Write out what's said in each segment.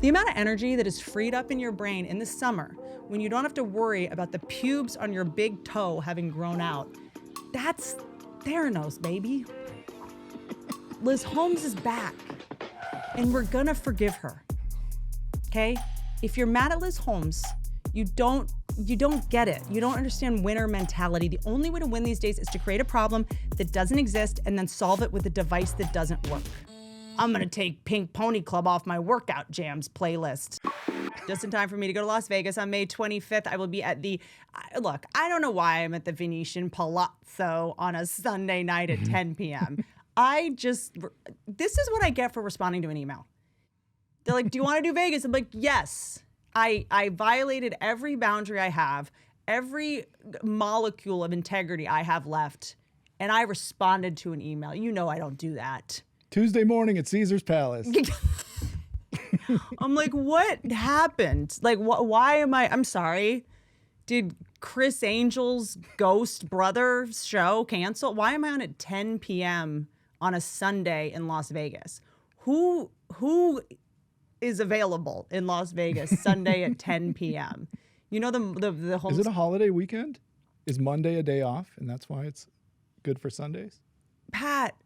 The amount of energy that is freed up in your brain in the summer when you don't have to worry about the pubes on your big toe having grown out, that's Theranos, baby. Liz Holmes is back, and we're gonna forgive her, okay? If you're mad at Liz Holmes, you don't get it. You don't understand winner mentality. The only way to win these days is to create a problem that doesn't exist and then solve it with a device that doesn't work. I'm gonna take Pink Pony Club off my workout jams playlist. Just in time for me to go to Las Vegas on May 25th. I will be at look, I don't know why I'm at the Venetian Palazzo on a Sunday night at 10 p.m. This is what I get for responding to an email. They're like, do you want to do Vegas? I'm like, yes. I violated every boundary I have, every molecule of integrity I have left, and I responded to an email. You know I don't do that. Tuesday morning at Caesar's Palace. I'm like, what happened? Like, why am I'm sorry. Did Chris Angel's ghost brother show cancel? Why am I on at 10 p.m. on a Sunday in Las Vegas? Who is available in Las Vegas Sunday at 10 p.m.? You know the whole. Is it a holiday weekend? Is Monday a day off, and that's why it's good for Sundays? Pat,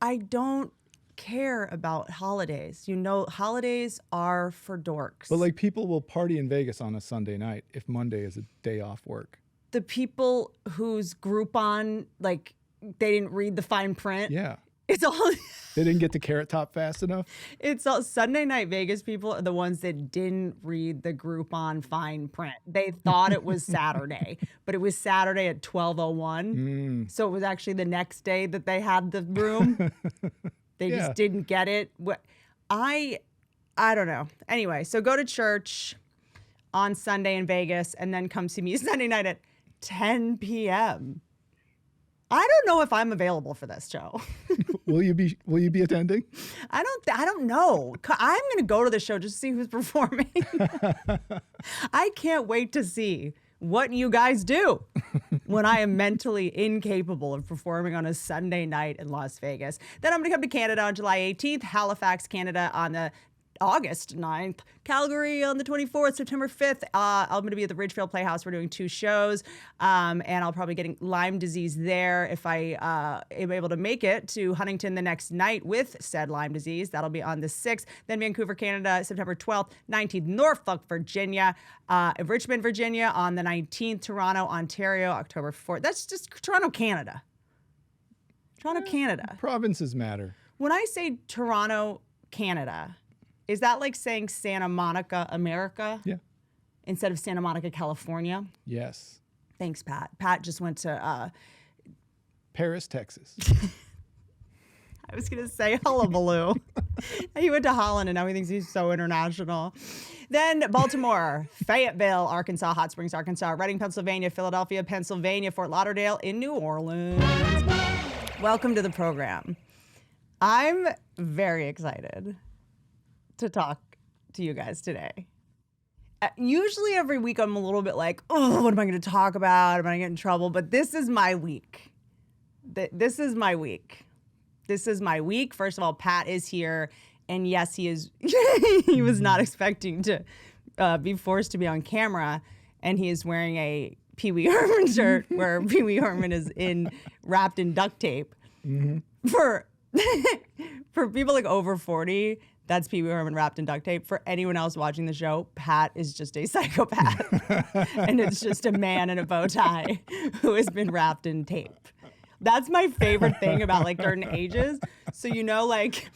I don't care about holidays. You know, holidays are for dorks. But like, people will party in Vegas on a Sunday night if Monday is a day off work. The people whose Groupon, like, they didn't read the fine print. Yeah. It's all. They didn't get to Carrot Top fast enough. It's all Sunday night Vegas people are the ones that didn't read the Groupon fine print. They thought it was Saturday, but it was Saturday at 12:01. So it was actually the next day that they had the room. They just didn't get it. I don't know. Anyway, so go to church on Sunday in Vegas and then come see me Sunday night at 10 p.m. I don't know if I'm available for this, Joe. Will you be attending? I don't know. I'm going to go to the show just to see who's performing. I can't wait to see what you guys do when I am mentally incapable of performing on a Sunday night in Las Vegas. Then I'm going to come to Canada on July 18th, Halifax, Canada on the August 9th, Calgary on the 24th, September 5th. I'm going to be at the Ridgefield Playhouse. We're doing 2 shows, and I'll probably get Lyme disease there if I am able to make it to Huntington the next night with said Lyme disease. That'll be on the 6th. Then Vancouver, Canada, September 12th, 19th, Norfolk, Virginia, Richmond, Virginia on the 19th, Toronto, Ontario, October 4th. That's just Toronto, Canada. Toronto, Canada. Provinces matter. When I say Toronto, Canada, is that like saying Santa Monica, America? Yeah. Instead of Santa Monica, California? Yes. Thanks, Pat. Pat just went to... Paris, Texas. I was going to say hullabaloo. He went to Holland and now he thinks he's so international. Then Baltimore, Fayetteville, Arkansas, Hot Springs, Arkansas, Reading, Pennsylvania, Philadelphia, Pennsylvania, Fort Lauderdale, in New Orleans. Welcome to the program. I'm very excited to talk to you guys today. Usually every week I'm a little bit like, oh, what am I going to talk about? Am I going to get in trouble? But this is my week. This is my week. This is my week. First of all, Pat is here. And yes, he is. He was not expecting to be forced to be on camera. And he is wearing a Pee Wee Herman shirt where Pee Wee Herman is wrapped in duct tape. Mm-hmm. For people like over 40, that's Pee Wee Herman wrapped in duct tape. For anyone else watching the show, Pat is just a psychopath. And it's just a man in a bow tie who has been wrapped in tape. That's my favorite thing about like certain ages. So, you know, like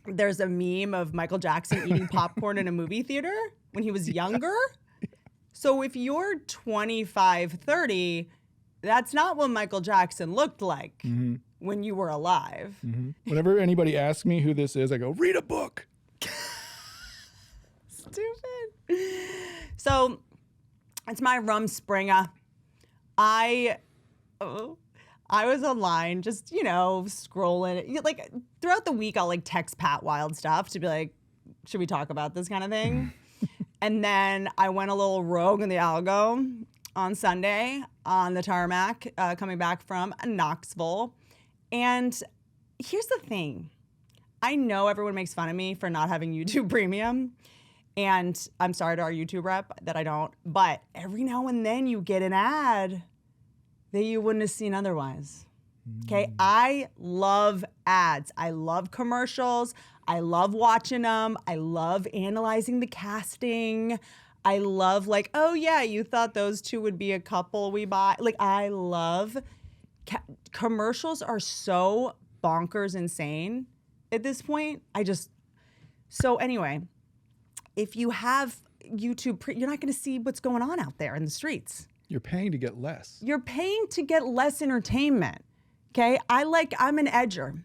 there's a meme of Michael Jackson eating popcorn in a movie theater when he was younger. So if you're 25, 30, that's not what Michael Jackson looked like. Mm-hmm. When you were alive. Mm-hmm. Whenever anybody asks me who this is, I go, read a book. Stupid. So it's my Rumspringa. I was online just, you know, scrolling. Like throughout the week, I'll like text Pat wild stuff to be like, should we talk about this kind of thing? And then I went a little rogue in the algo on Sunday on the tarmac coming back from Knoxville. And here's the thing. I know everyone makes fun of me for not having YouTube Premium. And I'm sorry to our YouTube rep that I don't. But every now and then you get an ad that you wouldn't have seen otherwise. Okay, I love ads. I love commercials. I love watching them. I love analyzing the casting. I love like, oh yeah, you thought those two would be a couple we buy. Like I love, commercials are so bonkers insane at this point. So anyway, if you have YouTube, you're not gonna see what's going on out there in the streets. You're paying to get less. You're paying to get less entertainment. Okay, I'm an edger.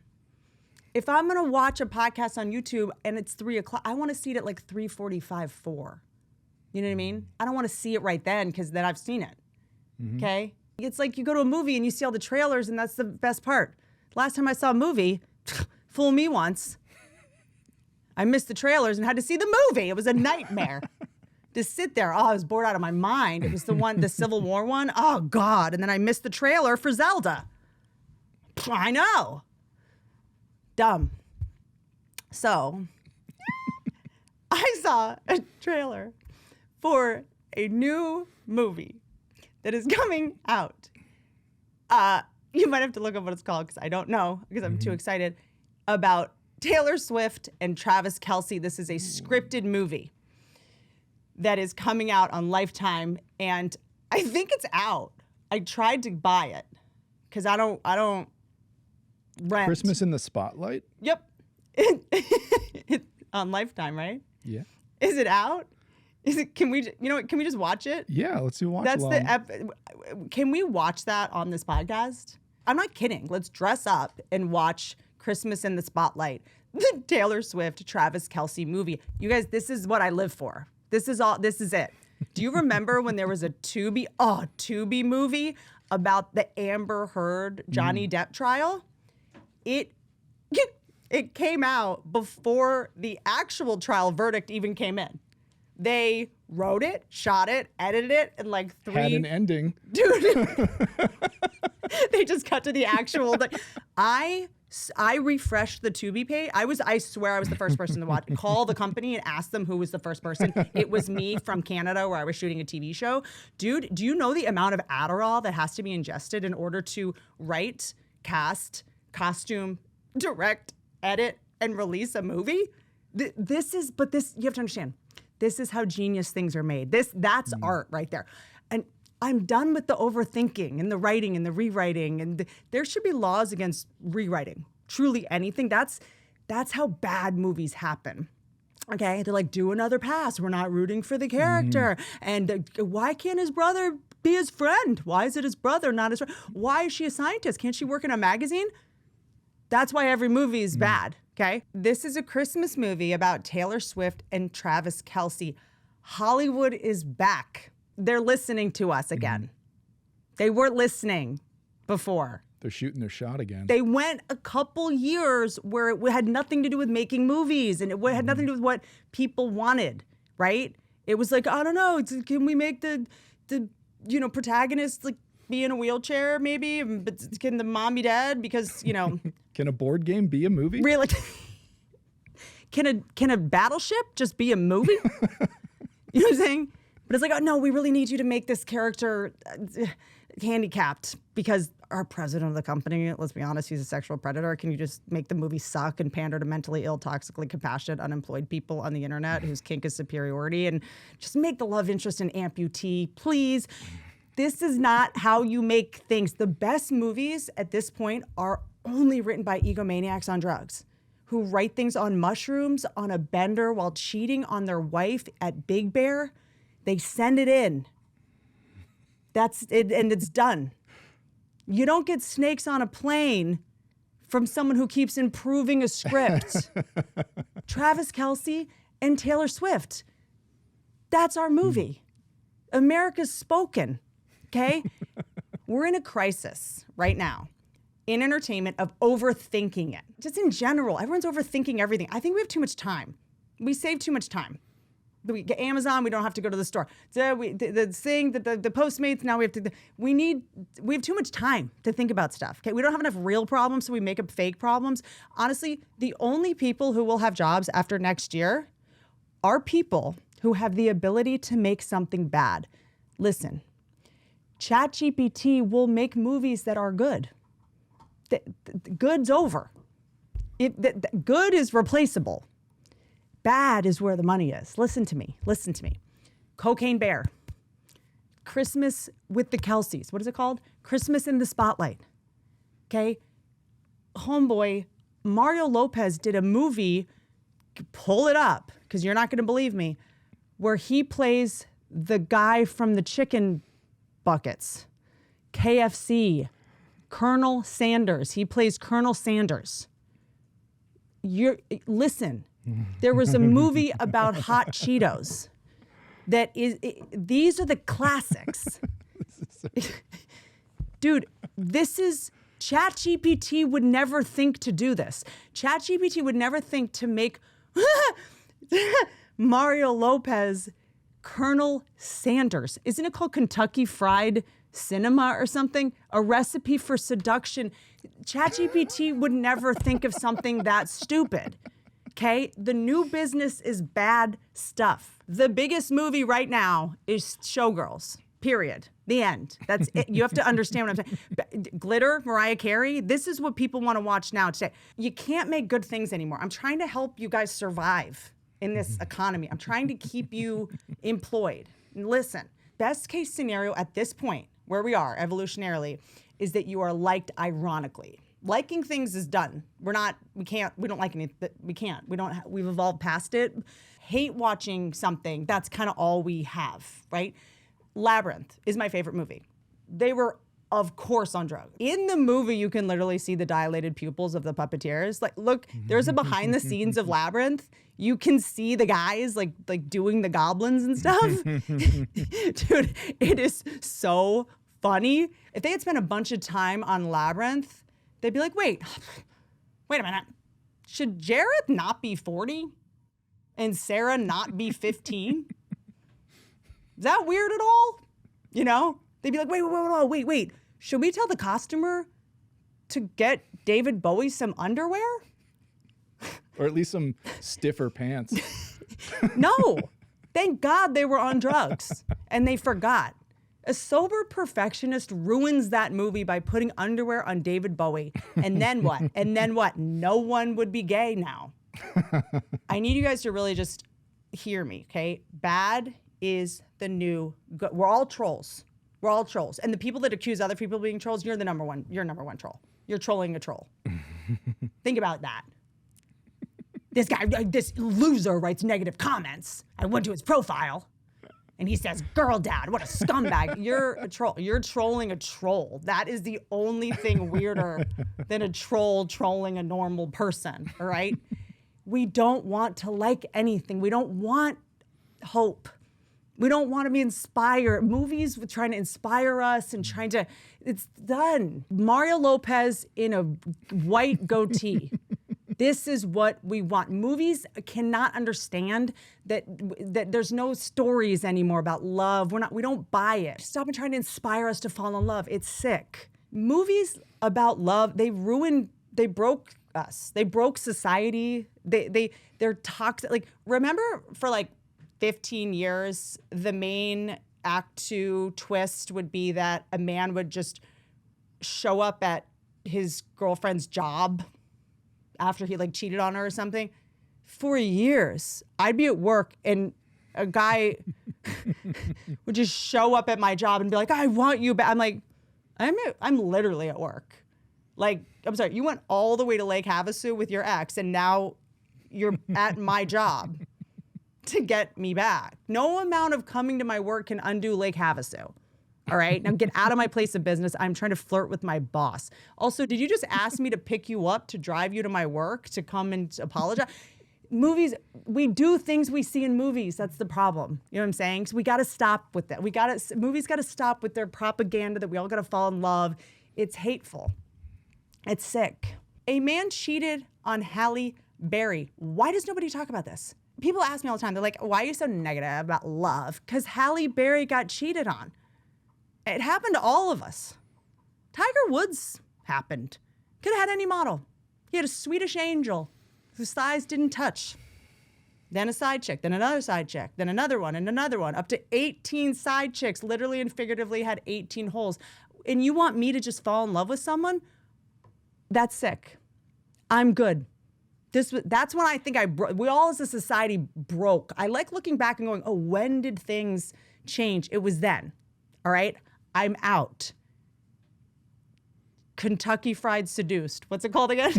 If I'm gonna watch a podcast on YouTube and it's 3 o'clock, I wanna see it at like 3:45, 4. You know what I mean? I don't wanna see it right then because then I've seen it, okay? It's like you go to a movie and you see all the trailers and that's the best part. Last time I saw a movie, fool me once. I missed the trailers and had to see the movie. It was a nightmare. To sit there, I was bored out of my mind. It was the Civil War one. Oh God, and then I missed the trailer for Zelda. I know. Dumb. So, I saw a trailer for a new movie that is coming out. You might have to look up what it's called because I don't know because I'm too excited. About Taylor Swift and Travis Kelce. This is a scripted movie that is coming out on Lifetime, and I think it's out. I tried to buy it because I don't rent. Christmas in the Spotlight? Yep. It's on Lifetime, right? Yeah. Is it out? Can we just watch it? Yeah, let's do a watch That's along. Can we watch that on this podcast? I'm not kidding. Let's dress up and watch Christmas in the Spotlight, the Taylor Swift, Travis Kelce movie. You guys, this is what I live for. This is it. Do you remember when there was a Tubi movie about the Amber Heard Johnny Depp trial? It came out before the actual trial verdict even came in. They wrote it, shot it, edited it, and like Had an ending. Dude, they just cut to the actual. I refreshed the Tubi page. I swear I was the first person to watch. Call the company and ask them who was the first person. It was me from Canada where I was shooting a TV show. Dude, do you know the amount of Adderall that has to be ingested in order to write, cast, costume, direct, edit, and release a movie? This you have to understand. This is how genius things are made. That's art right there. And I'm done with the overthinking and the writing and the rewriting. And there should be laws against rewriting. Truly anything. That's how bad movies happen. Okay? They're like, do another pass. We're not rooting for the character. And why can't his brother be his friend? Why is it his brother, not his friend? Why is she a scientist? Can't she work in a magazine? That's why every movie is bad. Okay? This is a Christmas movie about Taylor Swift and Travis Kelce. Hollywood is back. They're listening to us again. They weren't listening before. They're shooting their shot again. They went a couple years where it had nothing to do with making movies and it had nothing to do with what people wanted, right? It was like, I don't know, can we make the protagonist like be in a wheelchair maybe? But can the mom be dead? Because, Can a board game be a movie? Really? Can a battleship just be a movie? You know what I'm saying? But it's like, oh no, we really need you to make this character handicapped because our president of the company, let's be honest, he's a sexual predator. Can you just make the movie suck and pander to mentally ill, toxically compassionate, unemployed people on the internet whose kink is superiority and just make the love interest an amputee, please? This is not how you make things. The best movies at this point are only written by egomaniacs on drugs who write things on mushrooms on a bender while cheating on their wife at Big Bear. They send it in. That's it, and it's done. You don't get snakes on a plane from someone who keeps improving a script. Travis Kelce and Taylor Swift. That's our movie. America's spoken, okay? We're in a crisis right now in entertainment of overthinking it. Just in general, everyone's overthinking everything. I think we have too much time. We save too much time. we get Amazon, we don't have to go to the store. So the thing that the Postmates, now we have to, we have too much time to think about stuff. Okay, we don't have enough real problems, so we make up fake problems. Honestly, the only people who will have jobs after next year are people who have the ability to make something bad. Listen, ChatGPT will make movies that are good. Good's over. Good is replaceable. Bad is where the money is. Listen to me. Cocaine Bear. Christmas with the Kelces. What is it called? Christmas in the Spotlight. Okay? Homeboy, Mario Lopez did a movie, pull it up, because you're not going to believe me, where he plays the guy from the chicken buckets. KFC. Colonel Sanders. He plays Colonel Sanders. Listen. There was a movie about hot Cheetos these are the classics. Dude, this is, ChatGPT would never think to do this. ChatGPT would never think to make Mario Lopez Colonel Sanders. Isn't it called Kentucky Fried Cinema or something? A recipe for seduction. ChatGPT would never think of something that stupid. Okay? The new business is bad stuff. The biggest movie right now is Showgirls. Period. The end. That's it. You have to understand what I'm saying. Glitter, Mariah Carey, this is what people want to watch now today. You can't make good things anymore. I'm trying to help you guys survive in this economy. I'm trying to keep you employed. And listen, best case scenario at this point, where we are evolutionarily, is that you are liked ironically. Liking things is done. We don't like anything. We've evolved past it. Hate watching something, that's kind of all we have, right? Labyrinth is my favorite movie. They were, of course, on drugs. In the movie, you can literally see the dilated pupils of the puppeteers. Like, look, there's a behind the scenes of Labyrinth. You can see the guys like doing the goblins and stuff. Dude, it is so funny. If they had spent a bunch of time on Labyrinth, they'd be like, wait a minute. Should Jared not be 40 and Sarah not be 15? Is that weird at all? You know? They'd be like, wait. Should we tell the costumer to get David Bowie some underwear? Or at least some stiffer pants. No. Thank God they were on drugs and they forgot. A sober perfectionist ruins that movie by putting underwear on David Bowie. And then what? No one would be gay now. I need you guys to really just hear me, okay? Bad is the new good. We're all trolls. And the people that accuse other people of being trolls, you're number one troll. You're trolling a troll. Think about that. This loser writes negative comments. I went to his profile and he says, girl dad, what a scumbag. You're a troll. You're trolling a troll. That is the only thing weirder than a troll trolling a normal person, all right? We don't want to like anything. We don't want hope. We don't want to be inspired. Movies with trying to inspire us and it's done. Mario Lopez in a white goatee. This is what we want. Movies cannot understand that there's no stories anymore about love. We don't buy it. Stop trying to inspire us to fall in love. It's sick. Movies about love, they broke us. They broke society. They're toxic. Like, remember for like 15 years, the main act 2 twist would be that a man would just show up at his girlfriend's job after he like cheated on her or something. For years, I'd be at work and a guy would just show up at my job and be like, I want you back. I'm like, I'm literally at work. Like, I'm sorry, you went all the way to Lake Havasu with your ex and now you're at my job to get me back. No amount of coming to my work can undo Lake Havasu. All right, now get out of my place of business. I'm trying to flirt with my boss. Also, did you just ask me to pick you up, to drive you to my work, to come and apologize? Movies, we do things we see in movies. That's the problem. You know what I'm saying? So we got to stop with that. Movies got to stop with their propaganda that we all got to fall in love. It's hateful. It's sick. A man cheated on Halle Berry. Why does nobody talk about this? people ask me all the time, they're like, why are you so negative about love? Because Halle Berry got cheated on. It happened to all of us. Tiger Woods happened. Could have had any model. He had a Swedish angel whose thighs didn't touch. Then a side chick, then another side chick, then another one and another one. Up to 18 side chicks, literally and figuratively had 18 holes. And you want me to just fall in love with someone? That's sick. I'm good. That's when I think we all as a society broke. I like looking back and going, oh, when did things change? It was then. All right? I'm out. Kentucky Fried Seduced. What's it called again?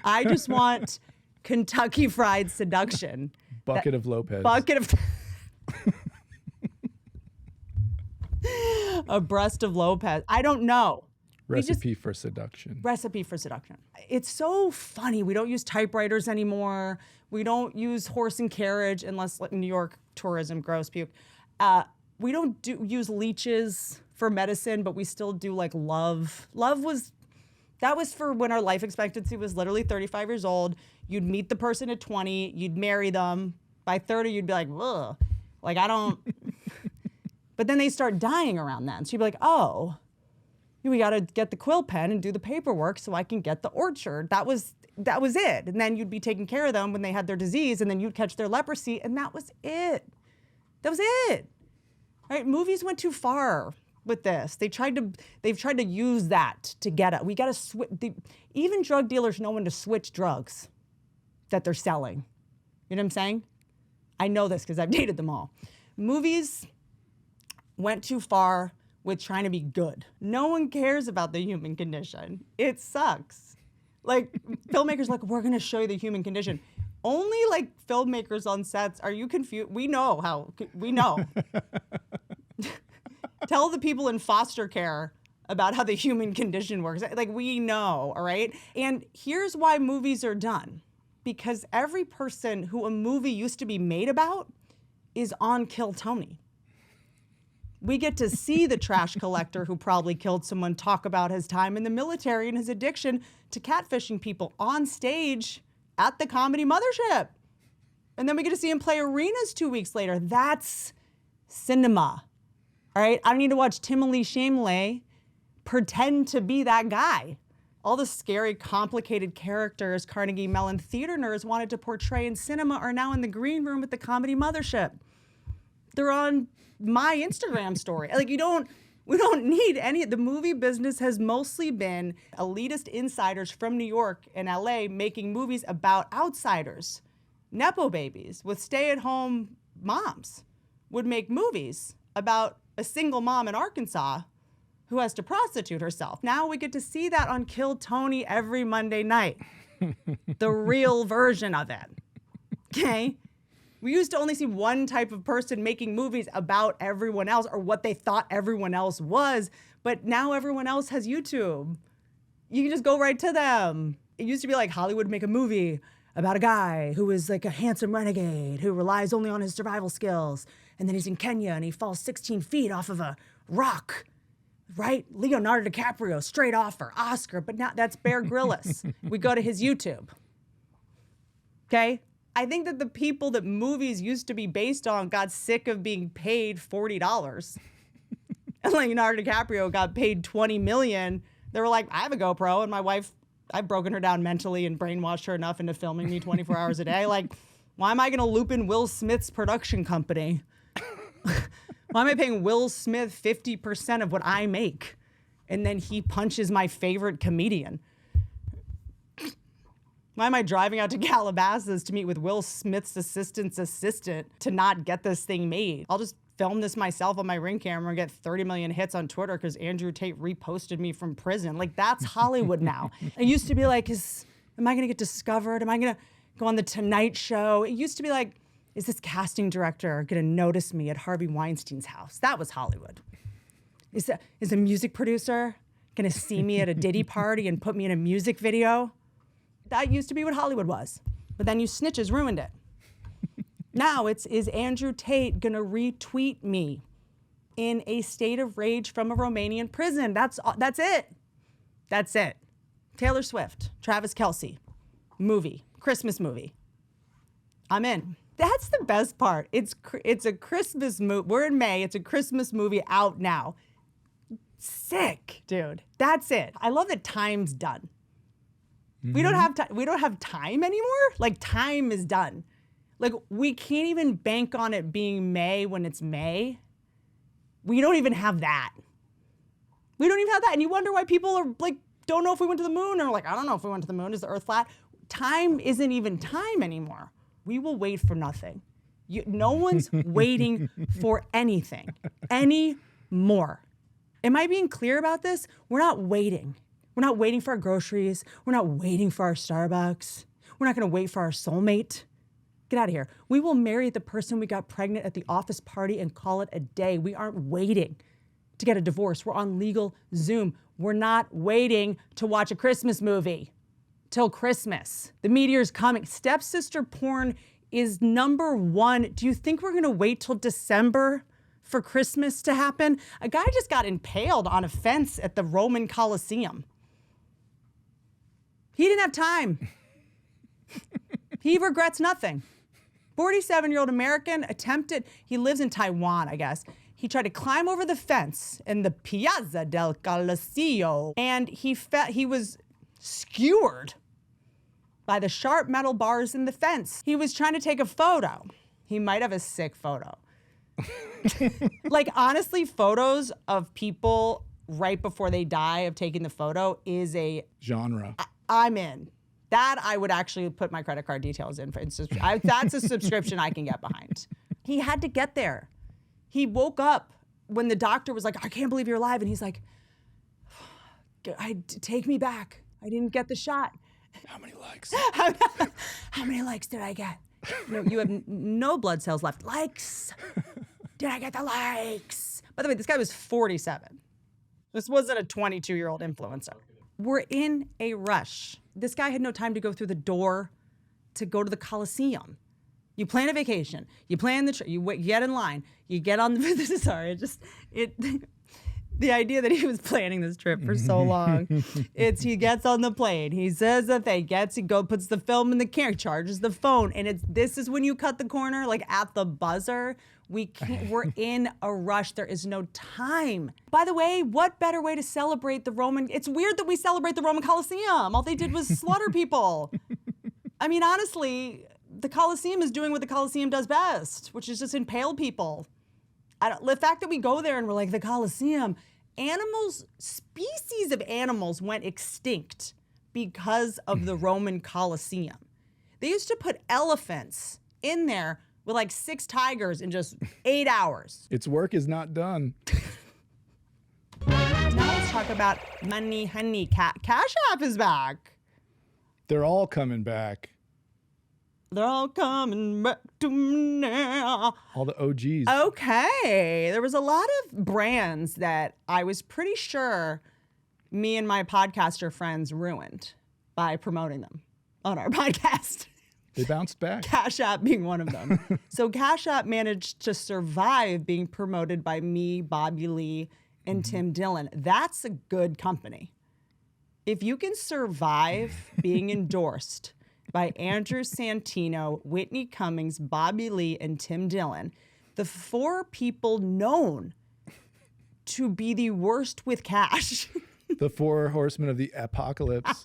I just want Kentucky Fried Seduction. Bucket of Lopez. Bucket of... A breast of Lopez. I don't know. Recipe for seduction. Recipe for seduction. It's so funny. We don't use typewriters anymore. We don't use horse and carriage unless like New York tourism, gross puke. We don't use leeches for medicine, but we still do like love. That was for when our life expectancy was literally 35 years old. You'd meet the person at 20, you'd marry them. By 30, you'd be like, ugh. Like, I don't. But then they start dying around then. So you'd be like, oh, we got to get the quill pen and do the paperwork so I can get the orchard. That was it. And then you'd be taking care of them when they had their disease, and then you'd catch their leprosy, and that was it. That was it. Right? Movies went too far with this. They've tried to use that to get it. We got to switch. Even drug dealers know when to switch drugs that they're selling. You know what I'm saying? I know this because I've dated them all. Movies went too far with trying to be good. No one cares about the human condition. It sucks. Like, filmmakers like, we're going to show you the human condition. Only like filmmakers on sets, are you confused? We know. Tell the people in foster care about how the human condition works. Like, we know, all right? And here's why movies are done. Because every person who a movie used to be made about is on Kill Tony. We get to see the trash collector who probably killed someone talk about his time in the military and his addiction to catfishing people on stage at the comedy mothership. And then we get to see him play arenas 2 weeks later. That's cinema. All right? I don't need to watch Timothée Chalamet pretend to be that guy. All the scary, complicated characters Carnegie Mellon theater nerds wanted to portray in cinema are now in the green room at the comedy mothership. They're on my Instagram story. Like, we don't need any. The movie business has mostly been elitist insiders from New York and LA making movies about outsiders. Nepo babies with stay-at-home moms would make movies about a single mom in Arkansas who has to prostitute herself. Now we get to see that on Kill Tony every Monday night. The real version of it. Okay? We used to only see one type of person making movies about everyone else or what they thought everyone else was, but now everyone else has YouTube. You can just go right to them. It used to be like Hollywood would make a movie about a guy who is like a handsome renegade who relies only on his survival skills, and then he's in Kenya and he falls 16 feet off of a rock, right? Leonardo DiCaprio straight off for Oscar, but now that's Bear Grylls. We go to his YouTube. Okay? I think that the people that movies used to be based on got sick of being paid $40. And Leonardo DiCaprio got paid $20 million. They were like, I have a GoPro, and my wife, I've broken her down mentally and brainwashed her enough into filming me 24 hours a day. Like, why am I going to loop in Will Smith's production company? Why am I paying Will Smith 50% of what I make? And then he punches my favorite comedian. Why am I driving out to Calabasas to meet with Will Smith's assistant to not get this thing made? I'll just film this myself on my Ring camera and get 30 million hits on Twitter because Andrew Tate reposted me from prison. Like, that's Hollywood now. It used to be like, am I going to get discovered? Am I going to go on the Tonight Show? It used to be like, is this casting director going to notice me at Harvey Weinstein's house? That was Hollywood. Is a music producer going to see me at a Diddy party and put me in a music video? That used to be what Hollywood was. But then you snitches ruined it. Now is Andrew Tate gonna retweet me in a state of rage from a Romanian prison? That's it. That's it. Taylor Swift, Travis Kelce, movie, Christmas movie. I'm in. That's the best part. It's a Christmas movie. We're in May. It's a Christmas movie out now. Sick, dude. That's it. I love that time's done. We don't have time anymore. Like, time is done. Like, we can't even bank on it being May when it's May. We don't even have that. We don't even have that. And you wonder why people are like, don't know if we went to the moon, or like, I don't know if we went to the moon. Is the earth flat? Time isn't even time anymore. We will wait for nothing. No one's waiting for anything anymore. Am I being clear about this? We're not waiting. We're not waiting for our groceries. We're not waiting for our Starbucks. We're not going to wait for our soulmate. Get out of here. We will marry the person we got pregnant at the office party and call it a day. We aren't waiting to get a divorce. We're on legal Zoom. We're not waiting to watch a Christmas movie till Christmas. The meteor's coming. Stepsister porn is #1. Do you think we're going to wait till December for Christmas to happen? A guy just got impaled on a fence at the Roman Coliseum. He didn't have time. He regrets nothing. 47-year-old American he lives in Taiwan, I guess. He tried to climb over the fence in the Piazza del Coliseum, and he was skewered by the sharp metal bars in the fence. He was trying to take a photo. He might have a sick photo. Like, honestly, photos of people right before they die of taking the photo is a genre. I'm in. That I would actually put my credit card details in for. That's a subscription I can get behind. He had to get there. He woke up when the doctor was like, I can't believe you're alive. And he's like, take me back. I didn't get the shot. How many likes? How many likes did I get? No, you have no blood cells left. Likes. Did I get the likes? By the way, this guy was 47. This wasn't a 22-year-old influencer. We're in a rush. This guy had no time to go through the door to go to the Coliseum. You plan a vacation. You plan the trip. You get in line. You get on the... The idea that he was planning this trip for so long. He gets on the plane. He says the thing. Puts the film in the camera, charges the phone. And this is when you cut the corner, like at the buzzer. We're in a rush. There is no time. By the way, what better way to celebrate the Roman? It's weird that we celebrate the Roman Coliseum. All they did was slaughter people. I mean, honestly, the Coliseum is doing what the Coliseum does best, which is just impale people. The fact that we go there and we're like, the Coliseum, species of animals went extinct because of the Roman Coliseum. They used to put elephants in there with like 6 tigers in just 8 hours. Its work is not done. Now let's talk about money, honey. Cash App is back. They're all coming back. They're all coming back to me now. All the OGs. Okay. There was a lot of brands that I was pretty sure me and my podcaster friends ruined by promoting them on our podcast. They bounced back. Cash App being one of them. So Cash App managed to survive being promoted by me, Bobby Lee, and Tim Dillon. That's a good company. If you can survive being endorsed by Andrew Santino, Whitney Cummings, Bobby Lee, and Tim Dillon, the 4 people known to be the worst with cash. The 4 horsemen of the apocalypse.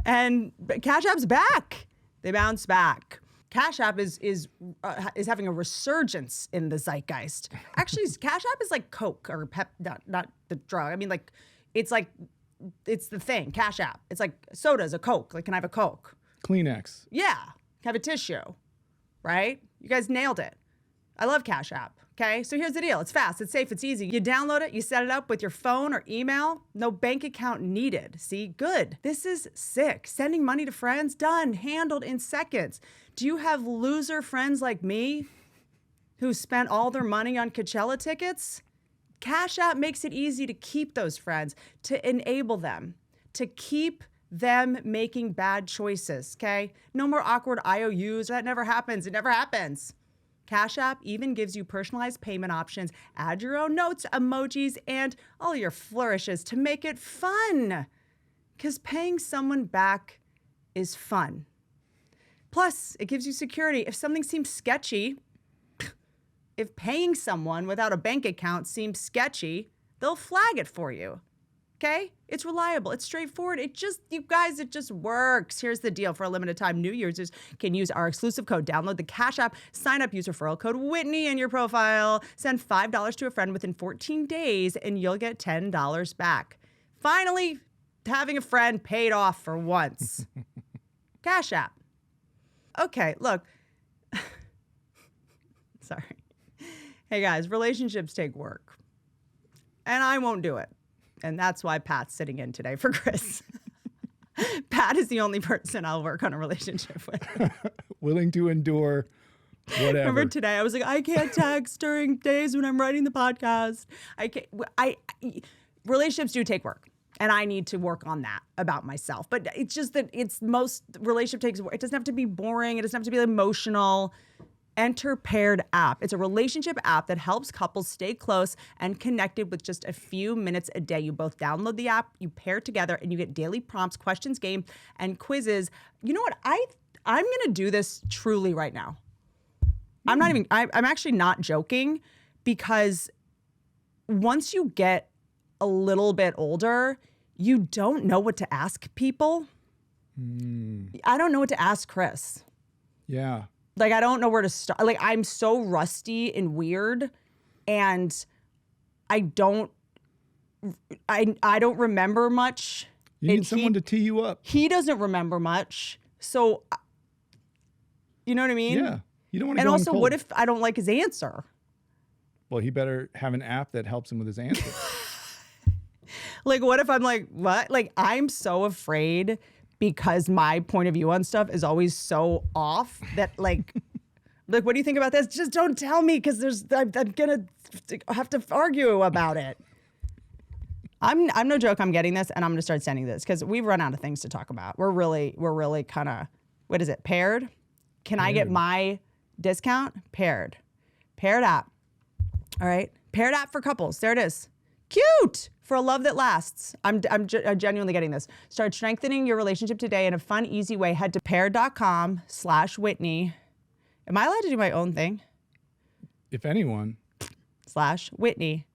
And Cash App's back. They bounced back. Cash App is having a resurgence in the zeitgeist. Actually, Cash App is like Coke or Pep, not the drug. I mean, like, it's the thing, Cash App. It's like soda's a Coke. Like, can I have a Coke? Kleenex. Yeah. Can I have a tissue? Right? You guys nailed it. I love Cash App. Okay, so here's the deal. It's fast, it's safe, it's easy. You download it, you set it up with your phone or email. No bank account needed. See, good. This is sick. Sending money to friends, done, handled in seconds. Do you have loser friends like me who spent all their money on Coachella tickets? Cash App makes it easy to keep those friends, to enable them, to keep them making bad choices, okay? No more awkward IOUs. That never happens. It never happens. Cash App even gives you personalized payment options, add your own notes, emojis, and all your flourishes to make it fun. Because paying someone back is fun. Plus, it gives you security. If something seems sketchy, if paying someone without a bank account seems sketchy, they'll flag it for you. Okay? It's reliable. It's straightforward. It just works. Here's the deal. For a limited time, new users can use our exclusive code. Download the Cash App, sign up, use referral code Whitney in your profile, send $5 to a friend within 14 days, and you'll get $10 back. Finally, having a friend paid off for once. Cash App. Okay, look. Sorry. Hey guys, relationships take work. And I won't do it. And that's why Pat's sitting in today for Chris. Pat is the only person I'll work on a relationship with. Willing to endure whatever. Remember today, I was like, I can't text during days when I'm writing the podcast. Relationships do take work. And I need to work on that about myself. But it's just that relationship takes work. It doesn't have to be boring. It doesn't have to be emotional. Enter Paired app. It's a relationship app that helps couples stay close and connected with just a few minutes a day. You both download the app, you pair together, and you get daily prompts, questions, game, and quizzes. You know what? I'm gonna do this truly right now. I'm actually not joking, because once you get a little bit older, you don't know what to ask people. I don't know what to ask Chris. Yeah. Like, I don't know where to start. Like, I'm so rusty and weird, and I don't remember much. You need someone to tee you up. He doesn't remember much. So, you know what I mean? Yeah. You don't want to And go also, in cold. what if I don't like his answer? Well, he better have an app that helps him with his answer. Like, what if I'm like, what? Like, I'm so afraid, because my point of view on stuff is always so off, that like, what do you think about this? Just don't tell me, because I'm gonna have to argue about it. I'm no joke. I'm getting this, and I'm gonna start sending this, because we've run out of things to talk about. We're really kind of, what is it? Paired? Can I get my discount? Paired app. All right, Paired app for couples. There it is. Cute. For a love that lasts. I'm genuinely getting this. Start strengthening your relationship today in a fun, easy way. Head to pair.com/Whitney. Am I allowed to do my own thing? If anyone. /Whitney.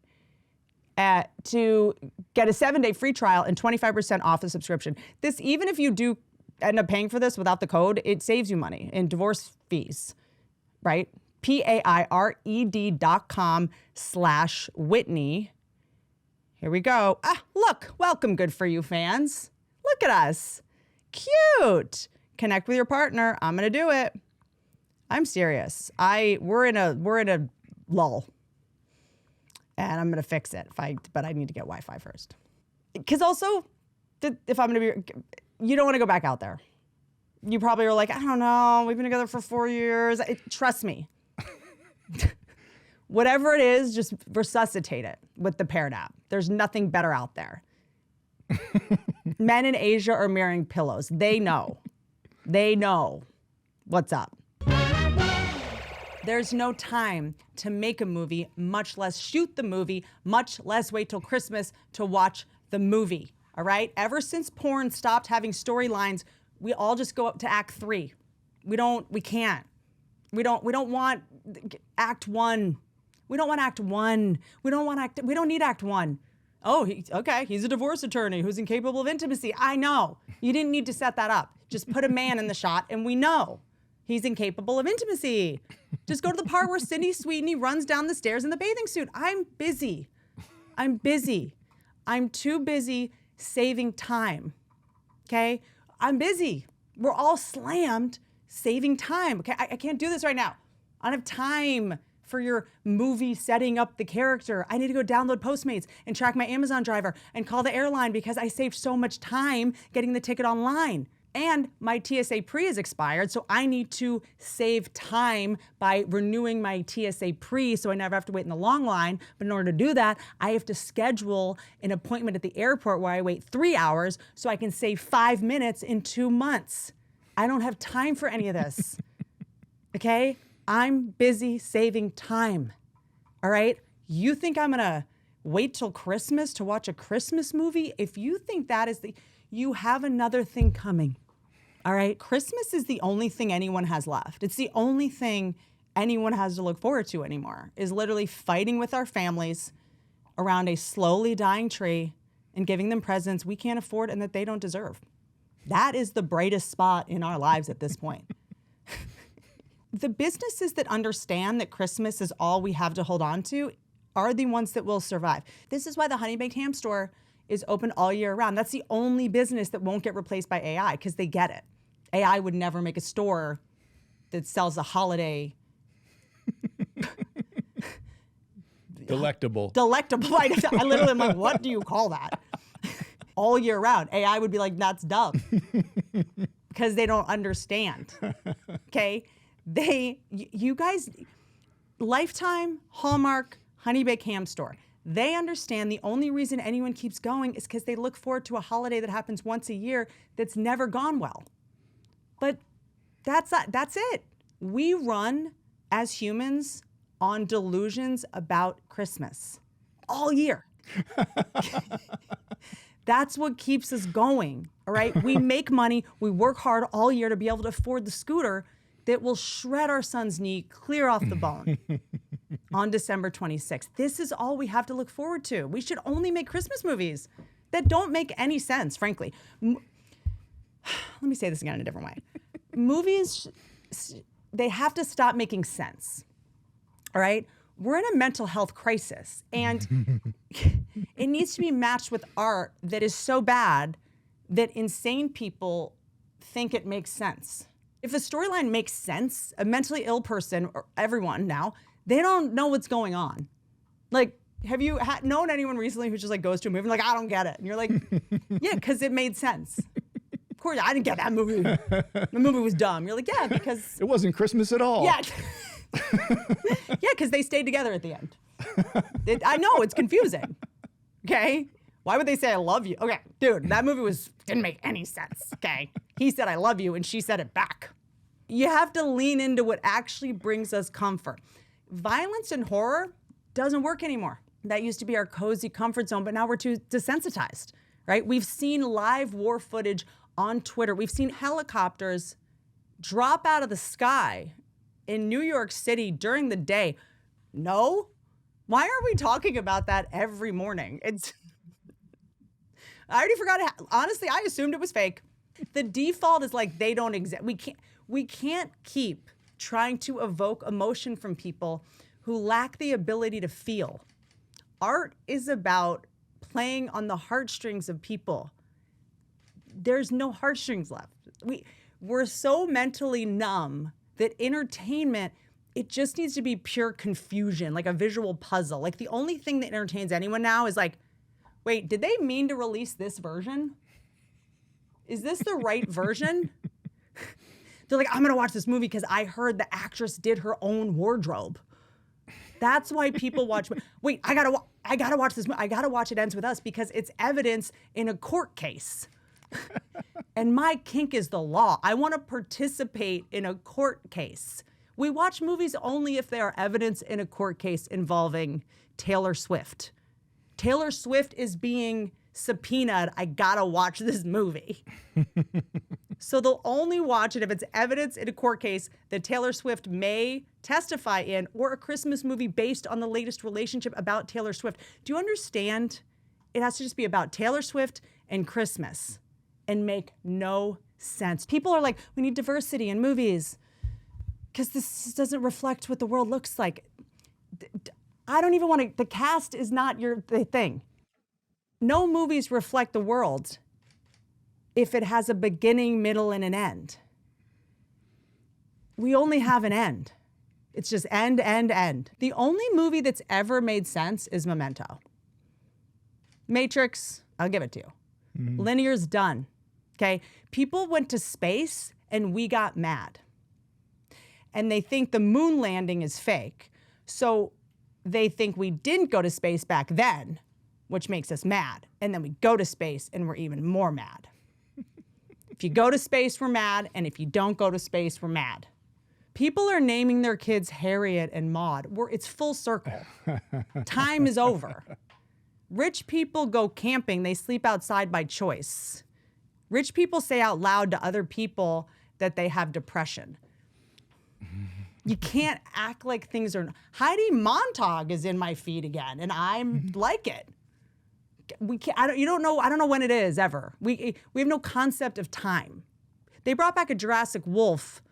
To get a 7-day free trial and 25% off the subscription. This, even if you do end up paying for this without the code, it saves you money in divorce fees, right? PAIRED.com/Whitney. Here we go. Look, welcome, good for you fans. Look at us. Cute. Connect with your partner. I'm gonna do it. I'm serious. We're in a lull. And I'm gonna fix it. But I need to get Wi-Fi first. Because also, if I'm gonna be, you don't want to go back out there. You probably are like, I don't know. We've been together for 4 years. Trust me. Whatever it is, just resuscitate it with the Paired app. There's nothing better out there. Men in Asia are marrying pillows. They know. They know what's up. There's no time to make a movie, much less shoot the movie, much less wait till Christmas to watch the movie. All right? Ever since porn stopped having storylines, we all just go up to act 3. We can't. We don't want act 1. We don't want act 1. We don't need act 1. Oh, he's a divorce attorney who's incapable of intimacy. I know. You didn't need to set that up. Just put a man in the shot and we know he's incapable of intimacy. Just go to the part where Sydney Sweeney runs down the stairs in the bathing suit. I'm busy. I'm too busy saving time. Okay? I'm busy. We're all slammed saving time. Okay? I can't do this right now. I don't have time for your movie setting up the character. I need to go download Postmates and track my Amazon driver and call the airline, because I saved so much time getting the ticket online. And my TSA pre is expired, so I need to save time by renewing my TSA pre so I never have to wait in the long line. But in order to do that, I have to schedule an appointment at the airport where I wait 3 hours so I can save 5 minutes in 2 months. I don't have time for any of this, okay? I'm busy saving time, all right? You think I'm gonna wait till Christmas to watch a Christmas movie? If you think that is you have another thing coming. All right. Christmas is the only thing anyone has left. It's the only thing anyone has to look forward to anymore, is literally fighting with our families around a slowly dying tree and giving them presents we can't afford and that they don't deserve. That is the brightest spot in our lives at this point. The businesses that understand that Christmas is all we have to hold on to are the ones that will survive. This is why the Honey Baked Ham store is open all year round. That's the only business that won't get replaced by AI, because they get it. AI would never make a store that sells a holiday Delectable. I literally am like, what do you call that? All year round. AI would be like, that's dumb. Because they don't understand. Okay? You guys, Lifetime, Hallmark, Honey Baked Ham store, they understand the only reason anyone keeps going is because they look forward to a holiday that happens once a year that's never gone well. But that's it. We run as humans on delusions about Christmas all year. That's what keeps us going, all right? We make money, we work hard all year to be able to afford the scooter that will shred our son's knee clear off the bone on December 26th. This is all we have to look forward to. We should only make Christmas movies that don't make any sense, frankly. Let me say this again in a different way. Movies, they have to stop making sense. All right? We're in a mental health crisis, and it needs to be matched with art that is so bad that insane people think it makes sense. If a storyline makes sense, a mentally ill person, or everyone now, they don't know what's going on. Like, have you known anyone recently who just like goes to a movie and like, I don't get it? And you're like, yeah, because it made sense. Of course, I didn't get that movie. The movie was dumb. You're like, yeah, because It wasn't Christmas at all. yeah. Yeah, because they stayed together at the end. I know, it's confusing. Okay? Why would they say I love you? Okay, dude, that movie didn't make any sense. Okay? He said I love you and she said it back. You have to lean into what actually brings us comfort. Violence and horror doesn't work anymore. That used to be our cozy comfort zone, but now we're too desensitized, right? We've seen live war footage on Twitter. We've seen helicopters drop out of the sky in New York City during the day. No? Why are we talking about that every morning? I already forgot. Honestly, I assumed it was fake. The default is like they don't exist. We can't keep trying to evoke emotion from people who lack the ability to feel. Art is about playing on the heartstrings of people. There's no heartstrings left. We're so mentally numb that entertainment, it just needs to be pure confusion, like a visual puzzle. Like the only thing that entertains anyone now is like, wait, did they mean to release this version? Is this the right version? They're like, I'm gonna watch this movie because I heard the actress did her own wardrobe. That's why people watch. Wait, I gotta watch this movie. I gotta watch It Ends With Us because it's evidence in a court case. And my kink is the law. I want to participate in a court case. We watch movies only if they are evidence in a court case involving Taylor Swift. Taylor Swift is being subpoenaed. I gotta watch this movie. So they'll only watch it if it's evidence in a court case that Taylor Swift may testify in, or a Christmas movie based on the latest relationship about Taylor Swift. Do you understand? It has to just be about Taylor Swift and Christmas and make no sense. People are like, we need diversity in movies because this doesn't reflect what the world looks like. I don't even want to, the cast is not the thing. No movies reflect the world if it has a beginning, middle, and an end. We only have an end. It's just end, end, end. The only movie that's ever made sense is Memento. Matrix, I'll give it to you. Mm-hmm. Linear's done, okay? People went to space and we got mad. And they think the moon landing is fake. So they think we didn't go to space back then, which makes us mad. And then we go to space and we're even more mad. If you go to space, we're mad. And if you don't go to space, we're mad. People are naming their kids Harriet and Maude. It's full circle. Time is over. Rich people go camping. They sleep outside by choice. Rich people say out loud to other people that they have depression. You can't act like things are. Heidi Montag is in my feed again, and I'm like it. We can't. I don't know when it is ever. We have no concept of time. They brought back a Jurassic Wolf,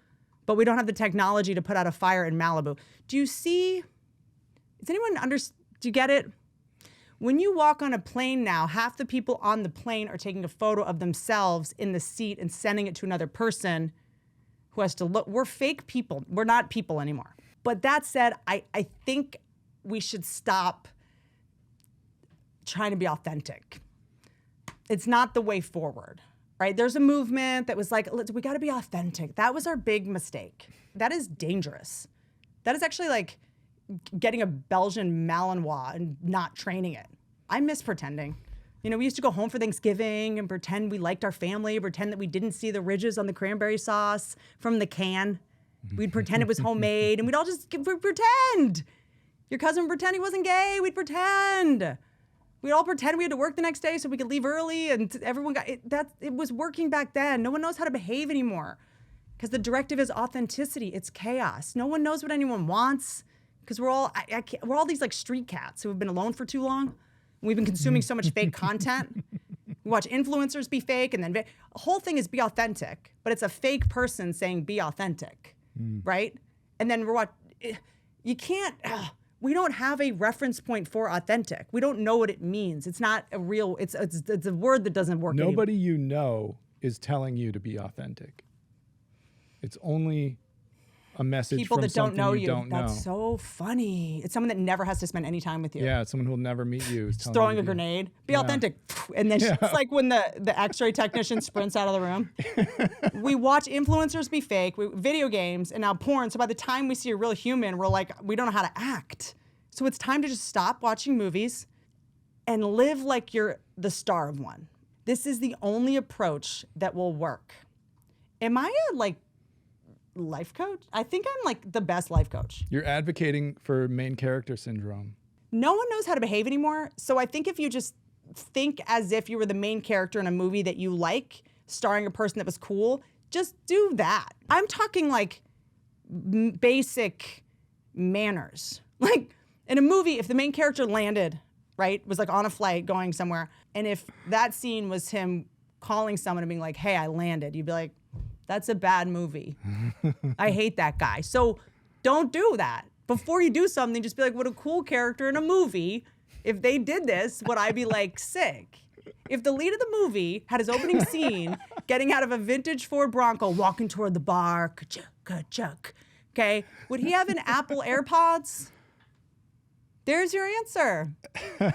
but we don't have the technology to put out a fire in Malibu. Do you see? Does anyone do you get it? When you walk on a plane now, half the people on the plane are taking a photo of themselves in the seat and sending it to another person who has to look. We're fake people. We're not people anymore. But that said, I think we should stop trying to be authentic. It's not the way forward, right? There's a movement that was like, we got to be authentic. That was our big mistake. That is dangerous. That is actually like getting a Belgian Malinois and not training it. I miss pretending. You know, we used to go home for Thanksgiving and pretend we liked our family, pretend that we didn't see the ridges on the cranberry sauce from the can. We'd pretend it was homemade, and we'd all just pretend. Your cousin would pretend he wasn't gay. We'd pretend. We'd all pretend we had to work the next day so we could leave early, and everyone got it. It was working back then. No one knows how to behave anymore because the directive is authenticity. It's chaos. No one knows what anyone wants because we're all these like street cats who have been alone for too long. We've been consuming so much fake content. We watch influencers be fake, and then the whole thing is be authentic, but it's a fake person saying be authentic, right? And then you can't. We don't have a reference point for authentic. We don't know what it means. It's not a real. It's a word that doesn't work. Nobody you know is telling you to be authentic. It's only a message people from that don't know you. Don't know. That's so funny. It's someone that never has to spend any time with you. Yeah, it's someone who will never meet you. Just throwing a grenade. Be authentic. And then it's like when the X-ray technician sprints out of the room. We watch influencers be fake, video games, and now porn. So by the time we see a real human, we're like, we don't know how to act. So it's time to just stop watching movies and live like you're the star of one. This is the only approach that will work. Am I a life coach? I think I'm like the best life coach. You're advocating for main character syndrome. No one knows how to behave anymore. So I think if you just think as if you were the main character in a movie that you like, starring a person that was cool, just do that. I'm talking like basic manners. Like in a movie, if the main character landed, right, was like on a flight going somewhere, and if that scene was him calling someone and being like, hey, I landed, you'd be like, that's a bad movie. I hate that guy. So don't do that. Before you do something, just be like, what a cool character in a movie. If they did this, would I be like sick? If the lead of the movie had his opening scene getting out of a vintage Ford Bronco, walking toward the bar, ka-chuck, ka-chuck, okay, would he have an Apple AirPods? There's your answer.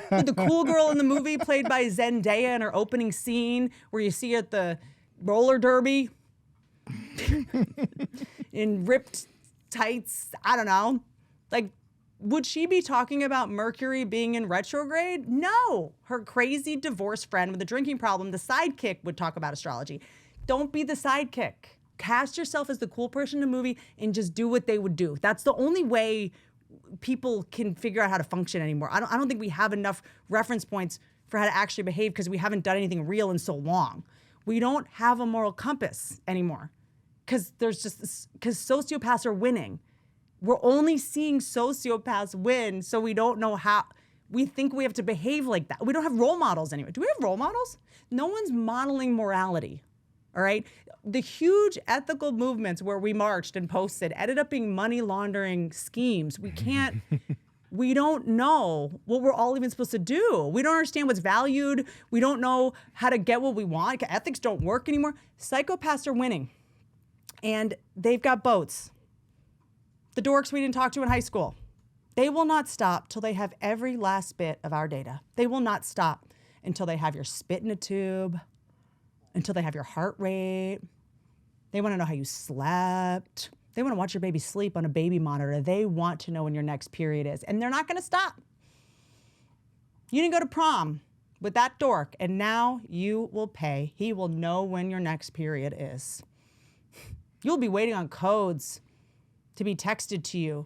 Would the cool girl in the movie played by Zendaya in her opening scene where you see her at the roller derby in ripped tights, I don't know, like, would she be talking about Mercury being in retrograde? No. Her crazy divorced friend with a drinking problem, the sidekick, would talk about astrology. Don't be the sidekick. Cast yourself as the cool person in a movie and just do what they would do. That's the only way people can figure out how to function anymore. I don't think we have enough reference points for how to actually behave because we haven't done anything real in so long. We don't have a moral compass anymore because sociopaths are winning. We're only seeing sociopaths win, so we don't know how. We think we have to behave like that. We don't have role models anymore. Do we have role models? No one's modeling morality, all right? The huge ethical movements where we marched and posted ended up being money laundering schemes. We don't know what we're all even supposed to do. We don't understand what's valued. We don't know how to get what we want. Ethics don't work anymore. Psychopaths are winning, and they've got boats. The dorks we didn't talk to in high school, they will not stop till they have every last bit of our data. They will not stop until they have your spit in a tube, until they have your heart rate. They want to know how you slept. They want to watch your baby sleep on a baby monitor. They want to know when your next period is, and they're not going to stop. You didn't go to prom with that dork, and now you will pay. He will know when your next period is. You'll be waiting on codes to be texted to you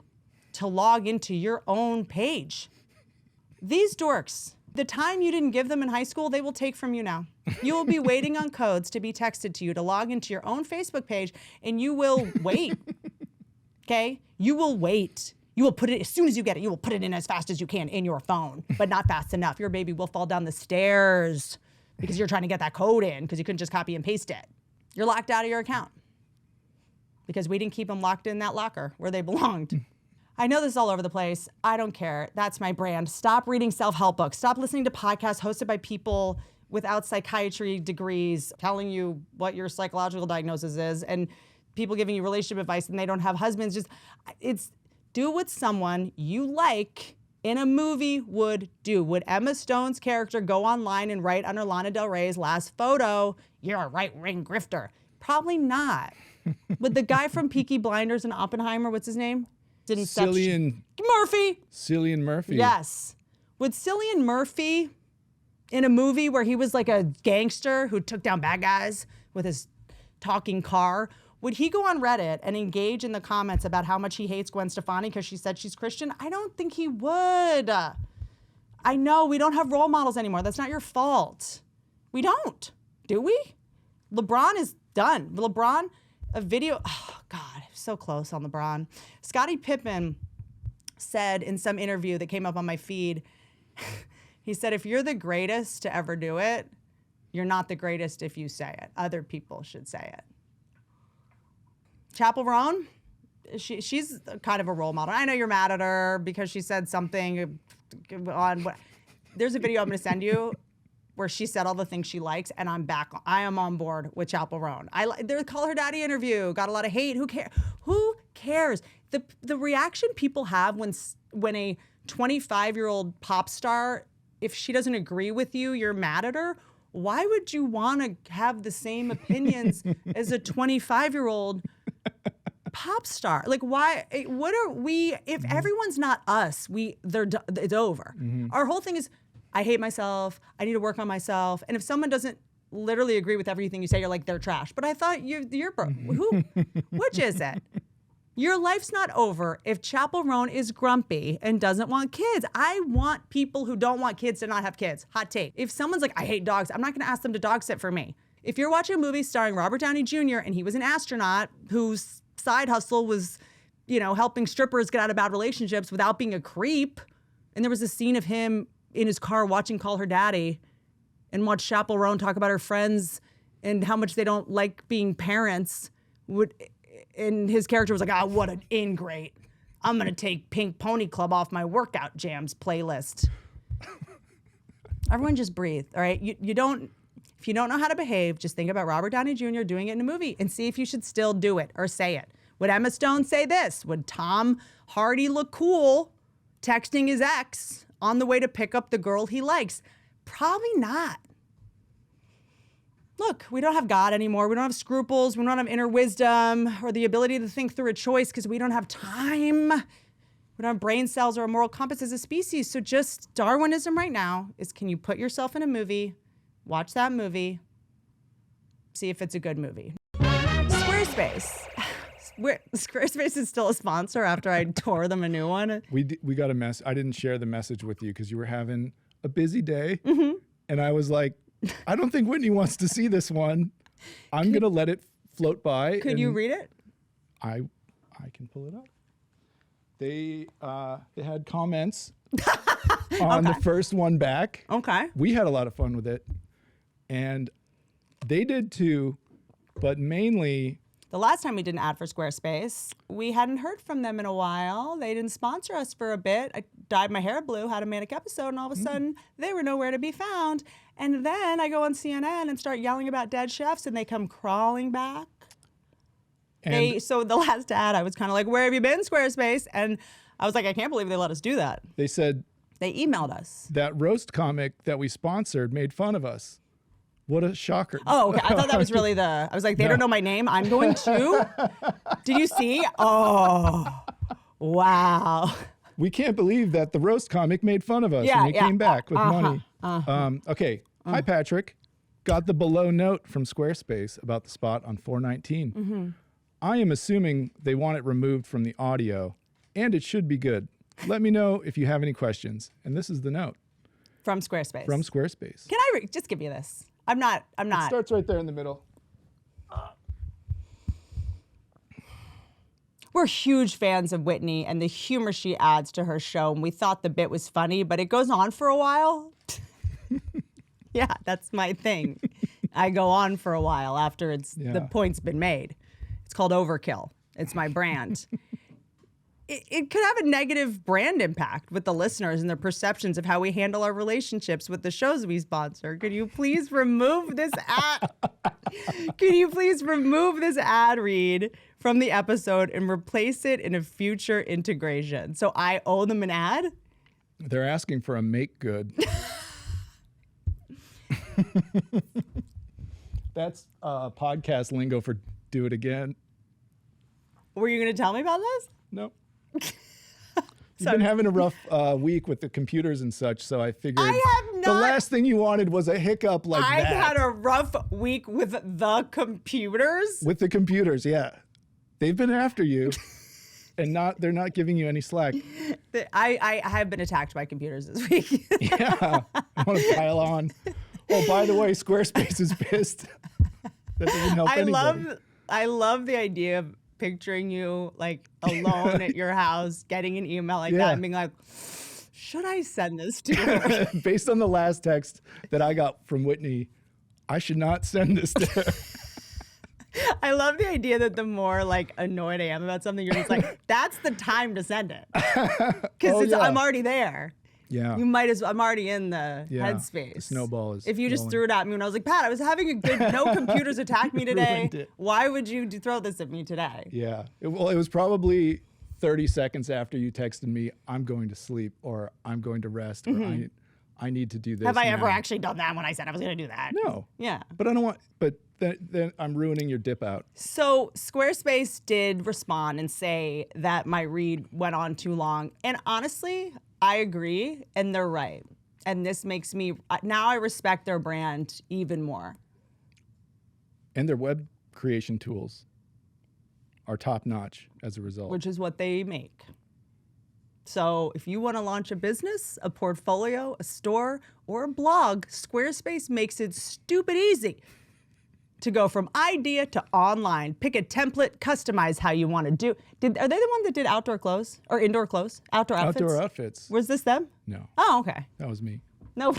to log into your own page. These dorks, The time you didn't give them in high school, they will take from you now. You will be waiting on codes to be texted to you to log into your own Facebook page, and you will wait. Okay? You will wait. You will put it, as soon as you get it, you will put it in as fast as you can in your phone, but not fast enough. Your baby will fall down the stairs because you're trying to get that code in because you couldn't just copy and paste it. You're locked out of your account because we didn't keep them locked in that locker where they belonged. I know this is all over the place. I don't care. That's my brand. Stop reading self-help books. Stop listening to podcasts hosted by people without psychiatry degrees telling you what your psychological diagnosis is and people giving you relationship advice and they don't have husbands. Do what someone you like in a movie would do. Would Emma Stone's character go online and write under Lana Del Rey's last photo, "You're a right-wing grifter"? Probably not. Would the guy from Peaky Blinders and Oppenheimer, what's his name? Cillian Murphy. Cillian Murphy. Yes. Would Cillian Murphy, in a movie where he was like a gangster who took down bad guys with his talking car, would he go on Reddit and engage in the comments about how much he hates Gwen Stefani because she said she's Christian? I don't think he would. I know we don't have role models anymore. That's not your fault. We don't, do we? LeBron is done. LeBron, a video, oh God, so close on LeBron. Scottie Pippen said in some interview that came up on my feed, he said, if you're the greatest to ever do it, you're not the greatest if you say it. Other people should say it. Chappell Roan, she's kind of a role model. I know you're mad at her because she said something on what. There's a video I'm going to send you where she said all the things she likes, and I'm back. I am on board with Chappell Roan. Their Call Her Daddy interview got a lot of hate. Who cares? Who cares? The reaction people have when a 25-year-old pop star, if she doesn't agree with you, you're mad at her. Why would you want to have the same opinions as a 25-year-old pop star? Like, why? What are we? If everyone's not us, it's over. Our whole thing is, I hate myself. I need to work on myself. And if someone doesn't literally agree with everything you say, you're like, they're trash. But I thought you're bro. Who? Which is it? Your life's not over if Chappell Roan is grumpy and doesn't want kids. I want people who don't want kids to not have kids. Hot take. If someone's like, I hate dogs, I'm not going to ask them to dog sit for me. If you're watching a movie starring Robert Downey Jr. and he was an astronaut whose side hustle was, helping strippers get out of bad relationships without being a creep, and there was a scene of him in his car watching Call Her Daddy and watch Chappell Roan talk about her friends and how much they don't like being parents, and his character was like, what an ingrate. I'm going to take Pink Pony Club off my workout jams playlist. Everyone just breathe, all right? If you don't know how to behave, just think about Robert Downey Jr. doing it in a movie and see if you should still do it or say it. Would Emma Stone say this? Would Tom Hardy look cool texting his ex on the way to pick up the girl he likes? Probably not. Look, we don't have God anymore. We don't have scruples. We don't have inner wisdom or the ability to think through a choice because we don't have time. We don't have brain cells or a moral compass as a species. So just Darwinism right now is, can you put yourself in a movie, watch that movie, see if it's a good movie. Squarespace. Squarespace is still a sponsor after I tore them a new one. We got a mess. I didn't share the message with you because you were having a busy day. And I was like, I don't think Whitney wants to see this one. I'm going to let it float by. Could you read it? I can pull it up. They had comments on the first one back. Okay. We had a lot of fun with it. And they did too, but mainly... The last time we did an ad for Squarespace, we hadn't heard from them in a while. They didn't sponsor us for a bit. I dyed my hair blue, had a manic episode, and all of a sudden, they were nowhere to be found. And then I go on CNN and start yelling about dead chefs, and they come crawling back. So the last ad, I was kind of like, where have you been, Squarespace? And I was like, I can't believe they let us do that. They said... They emailed us. That roast comic that we sponsored made fun of us. What a shocker. Oh, okay. I thought that was really I was like, they don't know my name. I'm going to. Did you see? Oh, wow. We can't believe that the roast comic made fun of us and we came back with money. Okay. Hi, Patrick. Got the below note from Squarespace about the spot on 419. I am assuming they want it removed from the audio, and it should be good. Let me know if you have any questions. And this is the note. From Squarespace. From Squarespace. Can I just give you this? I'm not. It starts right there in the middle. We're huge fans of Whitney and the humor she adds to her show, and we thought the bit was funny, but it goes on for a while. Yeah, that's my thing. I go on for a while after the point's been made. It's called overkill. It's my brand. It could have a negative brand impact with the listeners and their perceptions of how we handle our relationships with the shows we sponsor. Could you please remove this ad? Can you please remove this ad read from the episode and replace it in a future integration? So I owe them an ad? They're asking for a make good. That's podcast lingo for do it again. Were you going to tell me about this? No. You've been having a rough week with the computers and such, so I figured the last thing you wanted was a hiccup like that. I've had a rough week with the computers? With the computers, yeah. They've been after you, and they're not giving you any slack. I have been attacked by computers this week. Yeah, I want to pile on. Oh, by the way, Squarespace is pissed. That doesn't help anybody. I love the idea of picturing you like alone at your house, getting an email like that and being like, should I send this to her? Based on the last text that I got from Whitney, I should not send this to her. I love the idea that the more like annoyed I am about something, you're just like, that's the time to send it. Because I'm already there. Yeah. You might as well. I'm already in the headspace. The snowball is if you just threw it at me when I was like, Pat, I was having a good, no computers attacked me today. Why would you throw this at me today? Yeah. It was probably 30 seconds after you texted me, I'm going to sleep or I'm going to rest or I need to do this. Have I ever actually done that when I said I was going to do that? No. Yeah. But I don't want, but then I'm ruining your dip out. So Squarespace did respond and say that my read went on too long. And honestly, I agree, and they're right. And this makes me, now I respect their brand even more. And their web creation tools are top notch as a result. Which is what they make. So if you want to launch a business, a portfolio, a store, or a blog, Squarespace makes it stupid easy to go from idea to online. Pick a template, customize how you want to do. Are they the one that did outdoor clothes or indoor clothes? Outdoor outfits? Outdoor outfits. Was this them? No. Oh, okay. That was me. No.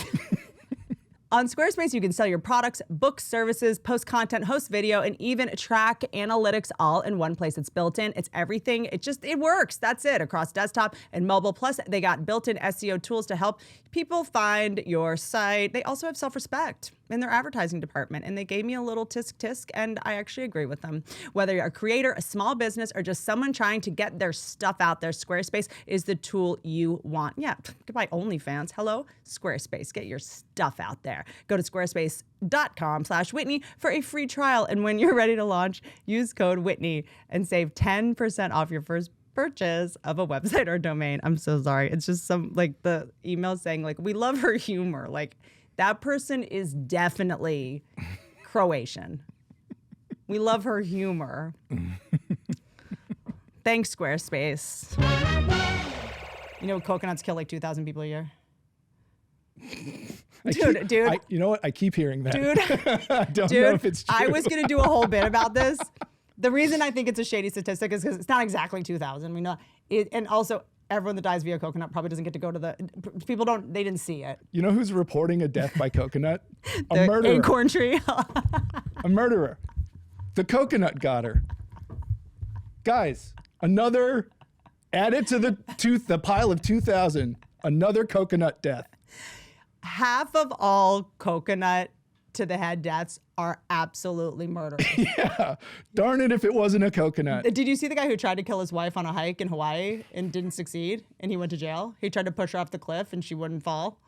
On Squarespace, you can sell your products, book services, post content, host video, and even track analytics all in one place. It's built in. It's everything. It works. That's it. Across desktop and mobile. Plus, they got built-in SEO tools to help people find your site. They also have self-respect in their advertising department, and they gave me a little tisk, and I actually agree with them. Whether you're a creator, a small business, or just someone trying to get their stuff out there, Squarespace is the tool you want. Yeah, goodbye OnlyFans. Hello, Squarespace. Get your stuff out there. Go to squarespace.com/Whitney for a free trial, and when you're ready to launch, use code Whitney and save 10% off your first purchase of a website or domain. I'm so sorry. It's just some like the email saying like, we love her humor. Like, that person is definitely Croatian. We love her humor. Thanks, Squarespace. You know, coconuts kill like 2,000 people a year. Dude. You know what? I keep hearing that. Dude. I don't know if it's true. I was going to do a whole bit about this. The reason I think it's a shady statistic is because it's not exactly 2,000. We know it, and also everyone that dies via coconut probably doesn't get to go to they didn't see it. You know who's reporting a death by coconut? A murderer. Acorn tree. A murderer. The coconut got her. Guys, another, add it to the pile of 2,000, another coconut death. Half of all coconut to the head deaths are absolutely murderous. Yeah. Darn it if it wasn't a coconut. Did you see the guy who tried to kill his wife on a hike in Hawaii and didn't succeed and he went to jail? He tried to push her off the cliff and she wouldn't fall.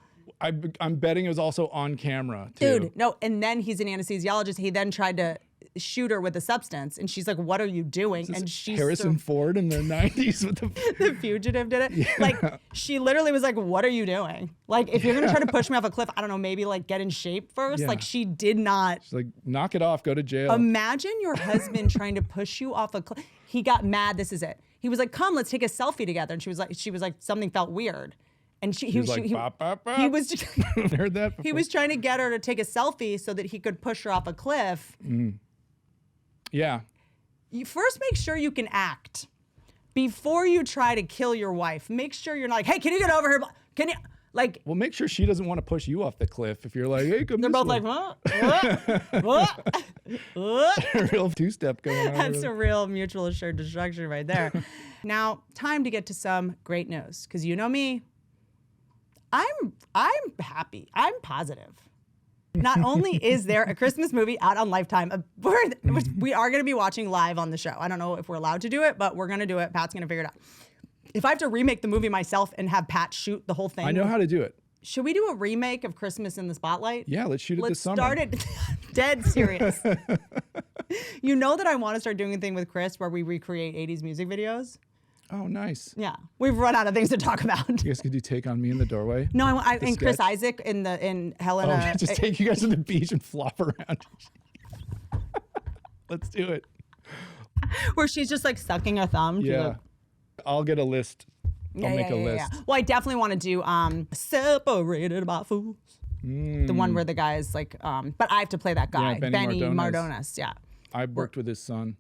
I'm betting it was also on camera, too. Dude, no. And then he's an anesthesiologist. He then tried to shoot her with a substance. And she's like, what are you doing? And she's Harrison Ford in the 90s with the fugitive did it. Yeah. Like, she literally was like, what are you doing? Like, if you're going to try to push me off a cliff, I don't know, maybe like get in shape first. Yeah. Like, she did not. She's like, knock it off, go to jail. Imagine your husband trying to push you off a cliff. He got mad. This is it. He was like, come, let's take a selfie together. And she was like, something felt weird. And he was like, bop, bop, bop. He was heard that before. He was trying to get her to take a selfie so that he could push her off a cliff. Yeah. You first make sure you can act before you try to kill your wife. Make sure you're not like, hey, can you get over here? Can you like? Well, make sure she doesn't want to push you off the cliff. If you're like, hey, come. They're both like, what? A real two-step going on. That's a real mutual assured destruction right there. Now, time to get to some great news, because you know me. I'm happy. I'm positive. Not only is there a Christmas movie out on Lifetime, which we are going to be watching live on the show. I don't know if we're allowed to do it, but we're going to do it. Pat's going to figure it out. If I have to remake the movie myself and have Pat shoot the whole thing. I know how to do it. Should we do a remake of Christmas in the Spotlight? Yeah, let's shoot it this summer. Let's start it dead serious. You know that I want to start doing a thing with Chris where we recreate 80s music videos? Oh, nice. Yeah. We've run out of things to talk about. You guys could do Take on Me in the Doorway. No, I and Chris Isaac in Helena. Oh, just take you guys to the beach and flop around. Let's do it. Where she's just like sucking her thumb. Yeah. I'll get a list. I'll make a list. Yeah. Well, I definitely want to do Separated by Fools. The one where the guy is like, but I have to play that guy. Yeah, Benny Mardones. Yeah. I worked with his son.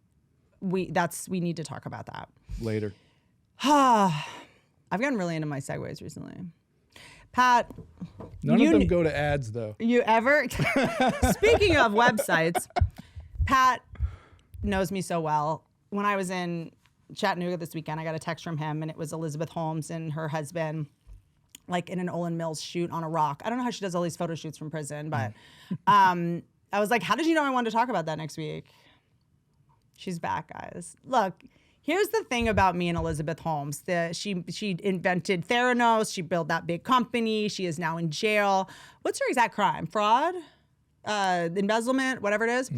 We need to talk about that. Later. I've gotten really into my segues recently. Pat. None of them go to ads, though. You ever? Speaking of websites, Pat knows me so well. When I was in Chattanooga this weekend, I got a text from him, and it was Elizabeth Holmes and her husband, like in an Olin Mills shoot on a rock. I don't know how she does all these photo shoots from prison, but I was like, how did you know I wanted to talk about that next week? She's back, guys. Look. Here's the thing about me and Elizabeth Holmes. She invented Theranos. She built that big company. She is now in jail. What's her exact crime? Fraud? Embezzlement? Whatever it is.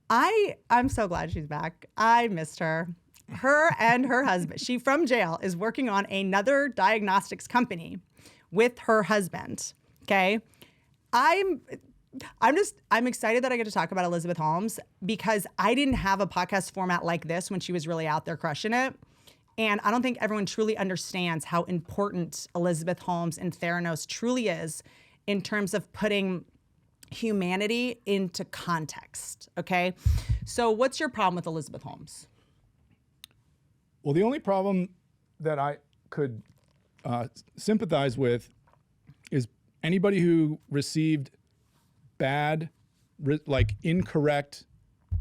I'm so glad she's back. I missed her. Her and her husband. She, from jail, is working on another diagnostics company with her husband. Okay? I'm excited that I get to talk about Elizabeth Holmes because I didn't have a podcast format like this when she was really out there crushing it. And I don't think everyone truly understands how important Elizabeth Holmes and Theranos truly is in terms of putting humanity into context, okay? So what's your problem with Elizabeth Holmes? Well, the only problem that I could sympathize with is anybody who received bad, incorrect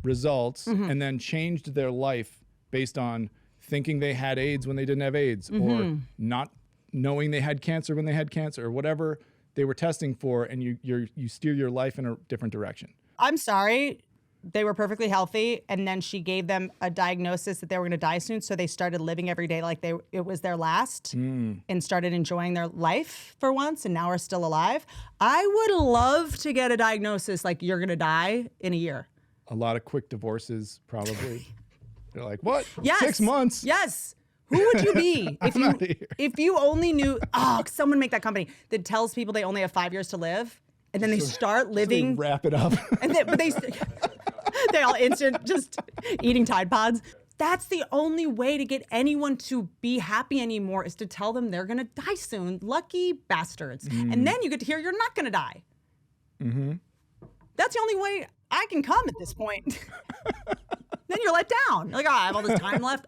results and then changed their life based on thinking they had AIDS when they didn't have AIDS or not knowing they had cancer when they had cancer or whatever they were testing for, and you steer your life in a different direction. I'm sorry. They were perfectly healthy, and then she gave them a diagnosis that they were going to die soon, so they started living every day like it was their last and started enjoying their life for once, and now are still alive. I would love to get a diagnosis like you're going to die in a year. A lot of quick divorces, probably. They're like, what? Yes. 6 months? Yes. Who would you be if you only knew, someone make that company that tells people they only have 5 years to live, and then they start living. They wrap it up. But they all instant just eating Tide Pods. That's the only way to get anyone to be happy anymore is to tell them they're going to die soon. Lucky bastards. And then you get to hear you're not going to die. That's the only way I can come at this point. Then you're let down. You're like, I have all this time left.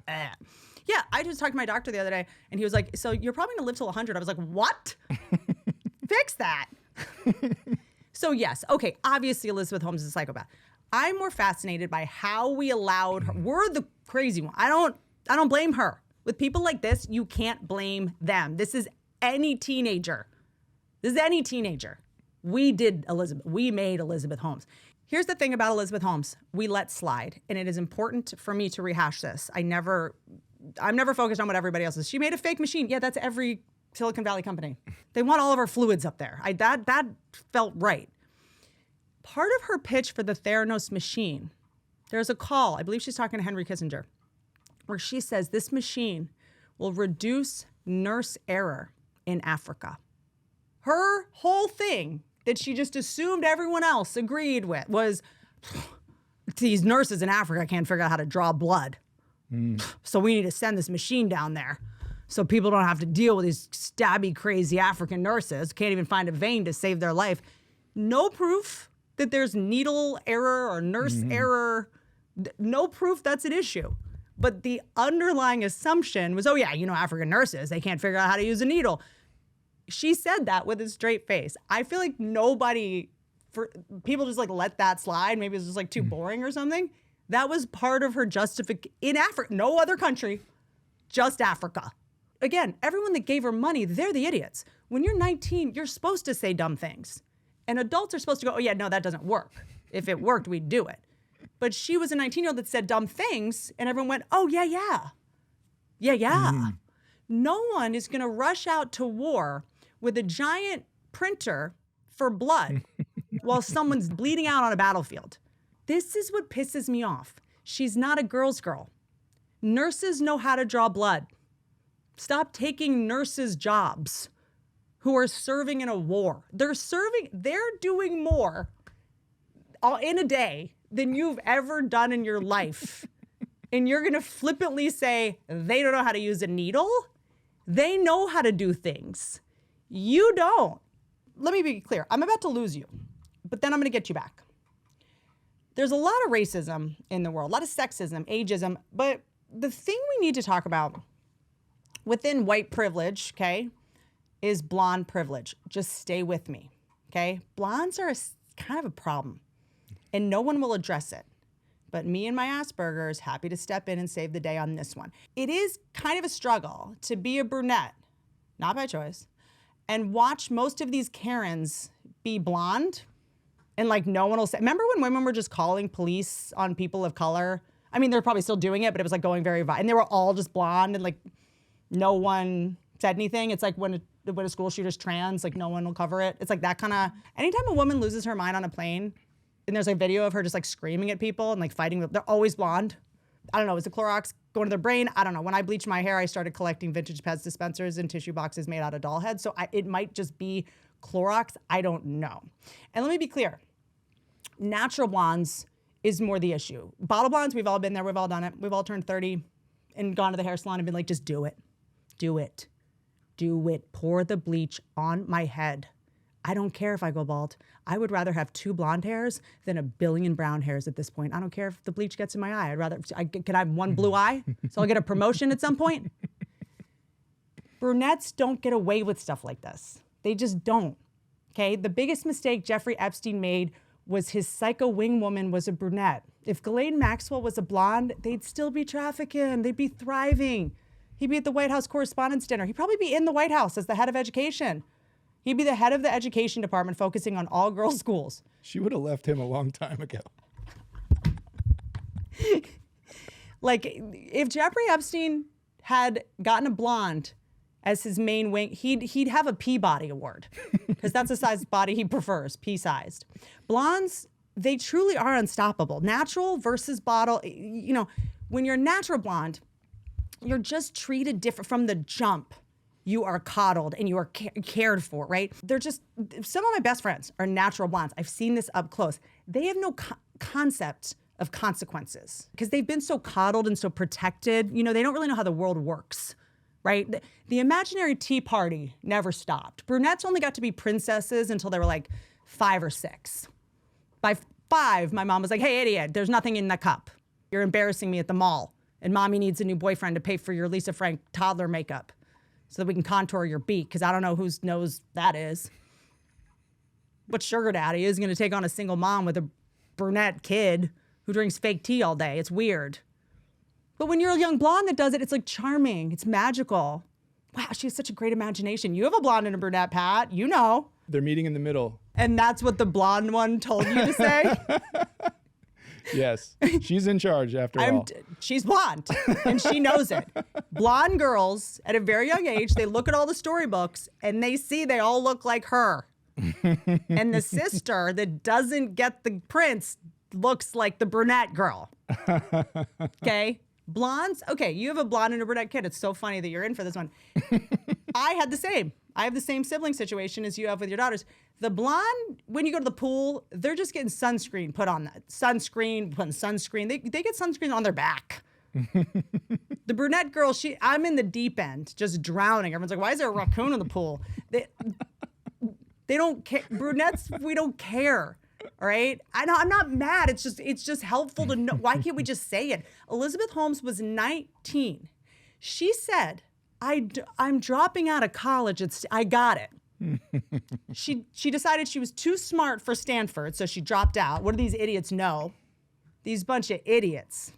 Yeah, I just talked to my doctor the other day, and he was like, so you're probably going to live till 100. I was like, what? Fix that. So yes, okay, obviously Elizabeth Holmes is a psychopath. I'm more fascinated by how we allowed her. We're the crazy one. I don't blame her. With people like this, you can't blame them. This is any teenager. We made Elizabeth Holmes. Here's the thing about Elizabeth Holmes. We let slide, and it is important for me to rehash this. I'm never focused on what everybody else is. She made a fake machine. Yeah, that's every Silicon Valley company. They want all of our fluids up there. That felt right. Part of her pitch for the Theranos machine, there's a call, I believe she's talking to Henry Kissinger, where she says this machine will reduce nurse error in Africa. Her whole thing that she just assumed everyone else agreed with was, these nurses in Africa can't figure out how to draw blood. So we need to send this machine down there so people don't have to deal with these stabby, crazy African nurses, can't even find a vein to save their life. No proof that there's needle error or nurse error. No proof that's an issue. But the underlying assumption was, oh yeah, African nurses, they can't figure out how to use a needle. She said that with a straight face. I feel like people just like let that slide. Maybe it was just like too boring or something. That was part of her justification in Africa, no other country, just Africa. Again, everyone that gave her money, they're the idiots. When you're 19, you're supposed to say dumb things. And adults are supposed to go, oh yeah, no, that doesn't work. If it worked, we'd do it. But she was a 19-year-old that said dumb things, and everyone went, oh yeah. No one is gonna rush out to war with a giant printer for blood while someone's bleeding out on a battlefield. This is what pisses me off. She's not a girl's girl. Nurses know how to draw blood. Stop taking nurses' jobs who are serving in a war. They're doing more in a day than you've ever done in your life. And you're gonna flippantly say, they don't know how to use a needle? They know how to do things. You don't. Let me be clear. I'm about to lose you, but then I'm gonna get you back. There's a lot of racism in the world, a lot of sexism, ageism, but the thing we need to talk about within white privilege, okay, is blonde privilege. Just stay with me, okay? Blondes are kind of a problem, and no one will address it. But me and my Asperger's happy to step in and save the day on this one. It is kind of a struggle to be a brunette, not by choice, and watch most of these Karens be blonde, and like no one will say. Remember when women were just calling police on people of color? I mean, they're probably still doing it, but it was like going very viral. And they were all just blonde, and like no one said anything. It's like when a school shooter's trans, like no one will cover it. It's like that kind of. Anytime a woman loses her mind on a plane, and there's a video of her just like screaming at people and like fighting, they're always blonde. I don't know, is the Clorox going to their brain? I don't know. When I bleached my hair, I started collecting vintage Pez dispensers and tissue boxes made out of doll heads. So it might just be Clorox. I don't know. And let me be clear. Natural blondes is more the issue. Bottle blondes, we've all been there. We've all done it. We've all turned 30 and gone to the hair salon and been like, just do it. Do it. Do it. Pour the bleach on my head. I don't care if I go bald. I would rather have 2 blonde hairs than a billion brown hairs at this point. I don't care if the bleach gets in my eye. Can I have 1 blue eye? So I'll get a promotion at some point? Brunettes don't get away with stuff like this. They just don't, okay? The biggest mistake Jeffrey Epstein made was his psycho wing woman was a brunette. If Ghislaine Maxwell was a blonde, they'd still be trafficking. They'd be thriving. He'd be at the White House Correspondents' Dinner. He'd probably be in the White House as the head of education. He'd be the head of the education department focusing on all girls schools. She would have left him a long time ago. Like, if Jeffrey Epstein had gotten a blonde as his main wing, he'd have a Peabody Award, because that's the size body he prefers, pea-sized. Blondes, they truly are unstoppable. Natural versus bottle. You know, when you're natural blonde, you're just treated different from the jump. You are coddled and you are cared for, right? They're just, some of my best friends are natural blondes. I've seen this up close. They have no concept of consequences because they've been so coddled and so protected. You know, they don't really know how the world works, right? The imaginary tea party never stopped. Brunettes only got to be princesses until they were like 5 or 6. By 5, my mom was like, hey, idiot, there's nothing in the cup. You're embarrassing me at the mall. And mommy needs a new boyfriend to pay for your Lisa Frank toddler makeup so that we can contour your beak, because I don't know whose nose that is. But sugar daddy is going to take on a single mom with a brunette kid who drinks fake tea all day. It's weird. But when you're a young blonde that does it, it's like charming. It's magical. Wow, she has such a great imagination. You have a blonde and a brunette, Pat. You know. They're meeting in the middle. And that's what the blonde one told you to say? Yes, she's in charge after all. She's blonde, and she knows it. Blonde girls at a very young age, they look at all the storybooks, and they see they all look like her. And the sister that doesn't get the prince looks like the brunette girl. Okay? Blondes, okay, you have a blonde and a brunette kid. It's so funny that you're in for this one. I had the same. I have the same sibling situation as you have with your daughters. The blonde, when you go to the pool, they're just getting sunscreen put on that. Putting sunscreen. They get sunscreen on their back. The brunette girl, I'm in the deep end, just drowning. Everyone's like, why is there a raccoon in the pool? They don't care. Brunettes, we don't care. All right. I'm not mad. It's just helpful to know. Why can't we just say it? Elizabeth Holmes was 19. She said, I'm dropping out of college. I got it. She decided she was too smart for Stanford, so she dropped out. What do these idiots know? These bunch of idiots.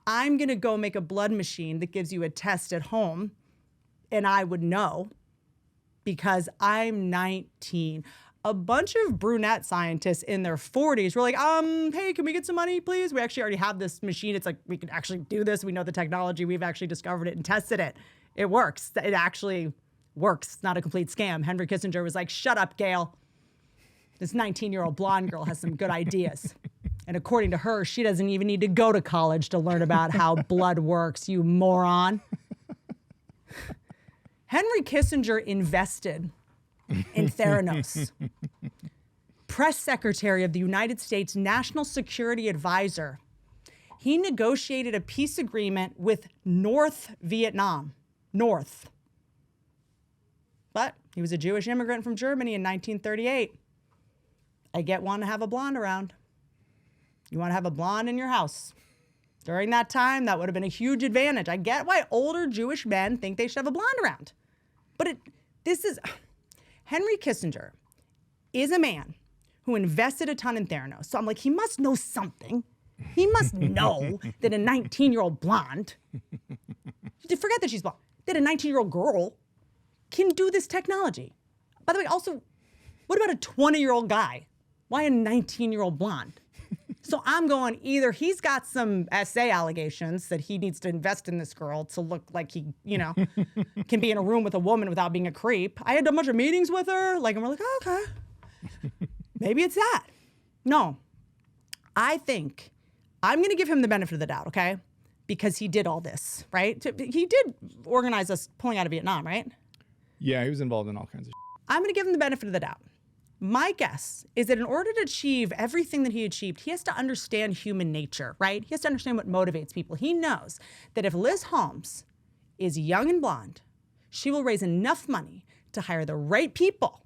I'm going to go make a blood machine that gives you a test at home, and I would know. Because I'm 19. A bunch of brunette scientists in their 40s were like, hey, can we get some money, please? We actually already have this machine. It's like, we can actually do this. We know the technology. We've actually discovered it and tested it. It works. It actually works. It's not a complete scam. Henry Kissinger was like, shut up, Gail. This 19-year-old blonde girl has some good ideas. And according to her, she doesn't even need to go to college to learn about how blood works, you moron. Henry Kissinger invested in Theranos. Press Secretary of the United States National Security Advisor. He negotiated a peace agreement with North Vietnam. North. But he was a Jewish immigrant from Germany in 1938. I get one to have a blonde around. You want to have a blonde in your house. During that time, that would have been a huge advantage. I get why older Jewish men think they should have a blonde around. But Henry Kissinger is a man who invested a ton in Theranos. So I'm like, he must know something. He must know that a 19-year-old blonde, forget that she's blonde, that a 19-year-old girl can do this technology. By the way, also, what about a 20-year-old guy? Why a 19-year-old blonde? So I'm going, either he's got some SA allegations that he needs to invest in this girl to look like he, can be in a room with a woman without being a creep. I had a bunch of meetings with her, and we're like, oh, okay, maybe it's that. No, I think I'm going to give him the benefit of the doubt, okay? Because he did all this, right? He did organize us pulling out of Vietnam, right? Yeah, he was involved in all kinds of I'm going to give him the benefit of the doubt. My guess is that in order to achieve everything that he achieved, he has to understand human nature, right? He has to understand what motivates people. He knows that if Liz Holmes is young and blonde, she will raise enough money to hire the right people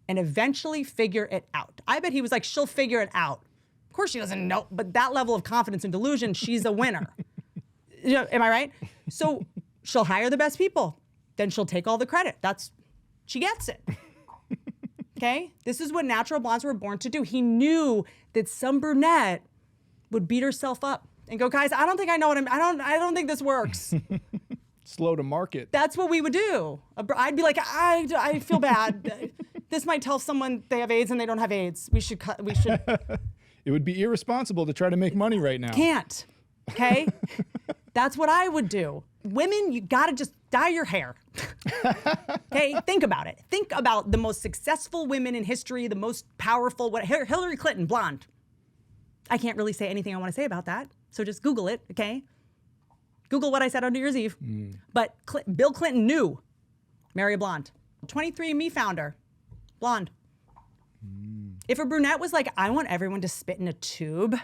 and eventually figure it out. I bet he was like, she'll figure it out. Of course she doesn't know, but that level of confidence and delusion, she's a winner. Am I right? So she'll hire the best people. Then she'll take all the credit. She gets it. Okay? This is what natural blondes were born to do. He knew that some brunette would beat herself up and go, guys, I don't think I know I don't think this works. Slow to market. That's what we would do. I'd be like, I feel bad. This might tell someone they have AIDS and they don't have AIDS. We should. It would be irresponsible to try to make money right now. Can't. Okay? That's what I would do. Women, you gotta just dye your hair. Okay, think about it. Think about the most successful women in history, the most powerful. Hillary Clinton, blonde. I can't really say anything I want to say about that, so just Google it. Okay, Google what I said on New Year's Eve. But Bill Clinton knew marry a blonde. 23andMe founder, blonde. If a brunette was like, I want everyone to spit in a tube,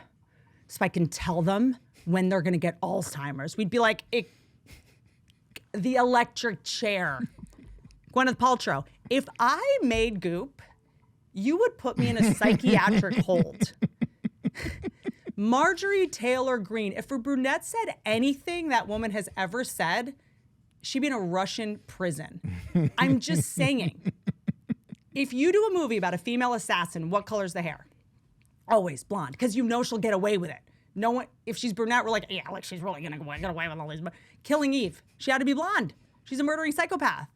so I can tell them when they're gonna get Alzheimer's, we'd be like, the electric chair. Gwyneth Paltrow. If I made goop, you would put me in a psychiatric hold. Marjorie Taylor Greene. If a brunette said anything that woman has ever said, she'd be in a Russian prison. I'm just saying. If you do a movie about a female assassin, what color's the hair? Always blonde, because you know she'll get away with it. No one, if she's brunette, we're like, yeah, like she's really gonna get away with all these. Killing Eve, she had to be blonde. She's a murdering psychopath.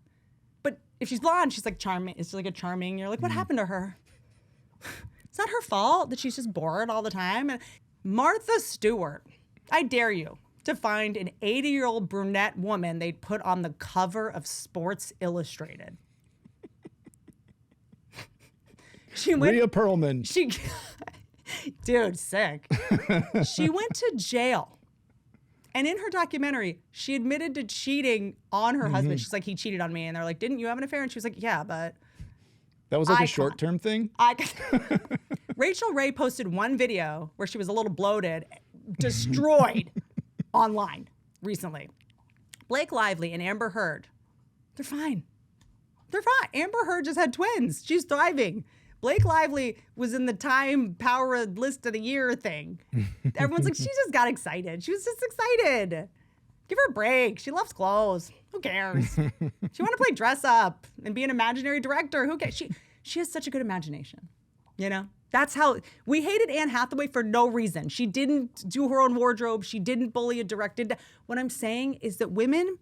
But if she's blonde, she's like charming. It's like a charming. You're like, what happened to her? It's not her fault that she's just bored all the time. And Martha Stewart, I dare you to find an 80-year-old brunette woman they'd put on the cover of Sports Illustrated. Rhea Perlman. Dude, sick. She went to jail. And in her documentary, she admitted to cheating on her husband. She's like, he cheated on me. And they're like, didn't you have an affair? And she was like, yeah, but... That was like a short-term thing? Rachel Ray posted one video where she was a little bloated, destroyed. online recently. Blake Lively and Amber Heard, they're fine. They're fine. Amber Heard just had twins. She's thriving. Blake Lively was in the Time Power List of the Year thing. Everyone's like, she just got excited. She was just excited. Give her a break. She loves clothes. Who cares? She want to play dress up and be an imaginary director. Who cares? She has such a good imagination. You know? That's how we hated Anne Hathaway for no reason. She didn't do her own wardrobe. She didn't bully a director. What I'm saying is that women,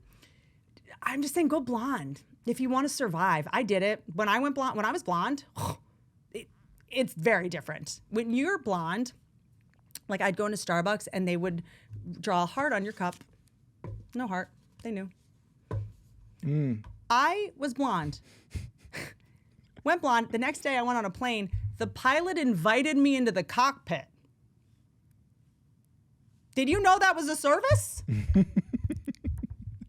I'm just saying, go blonde. If you want to survive. I did it. When I went blonde, when I was blonde, it's very different. When you're blonde, like I'd go into Starbucks and they would draw a heart on your cup. No heart. They knew. I was blonde. Went blonde. The next day I went on a plane. The pilot invited me into the cockpit. Did you know that was a service?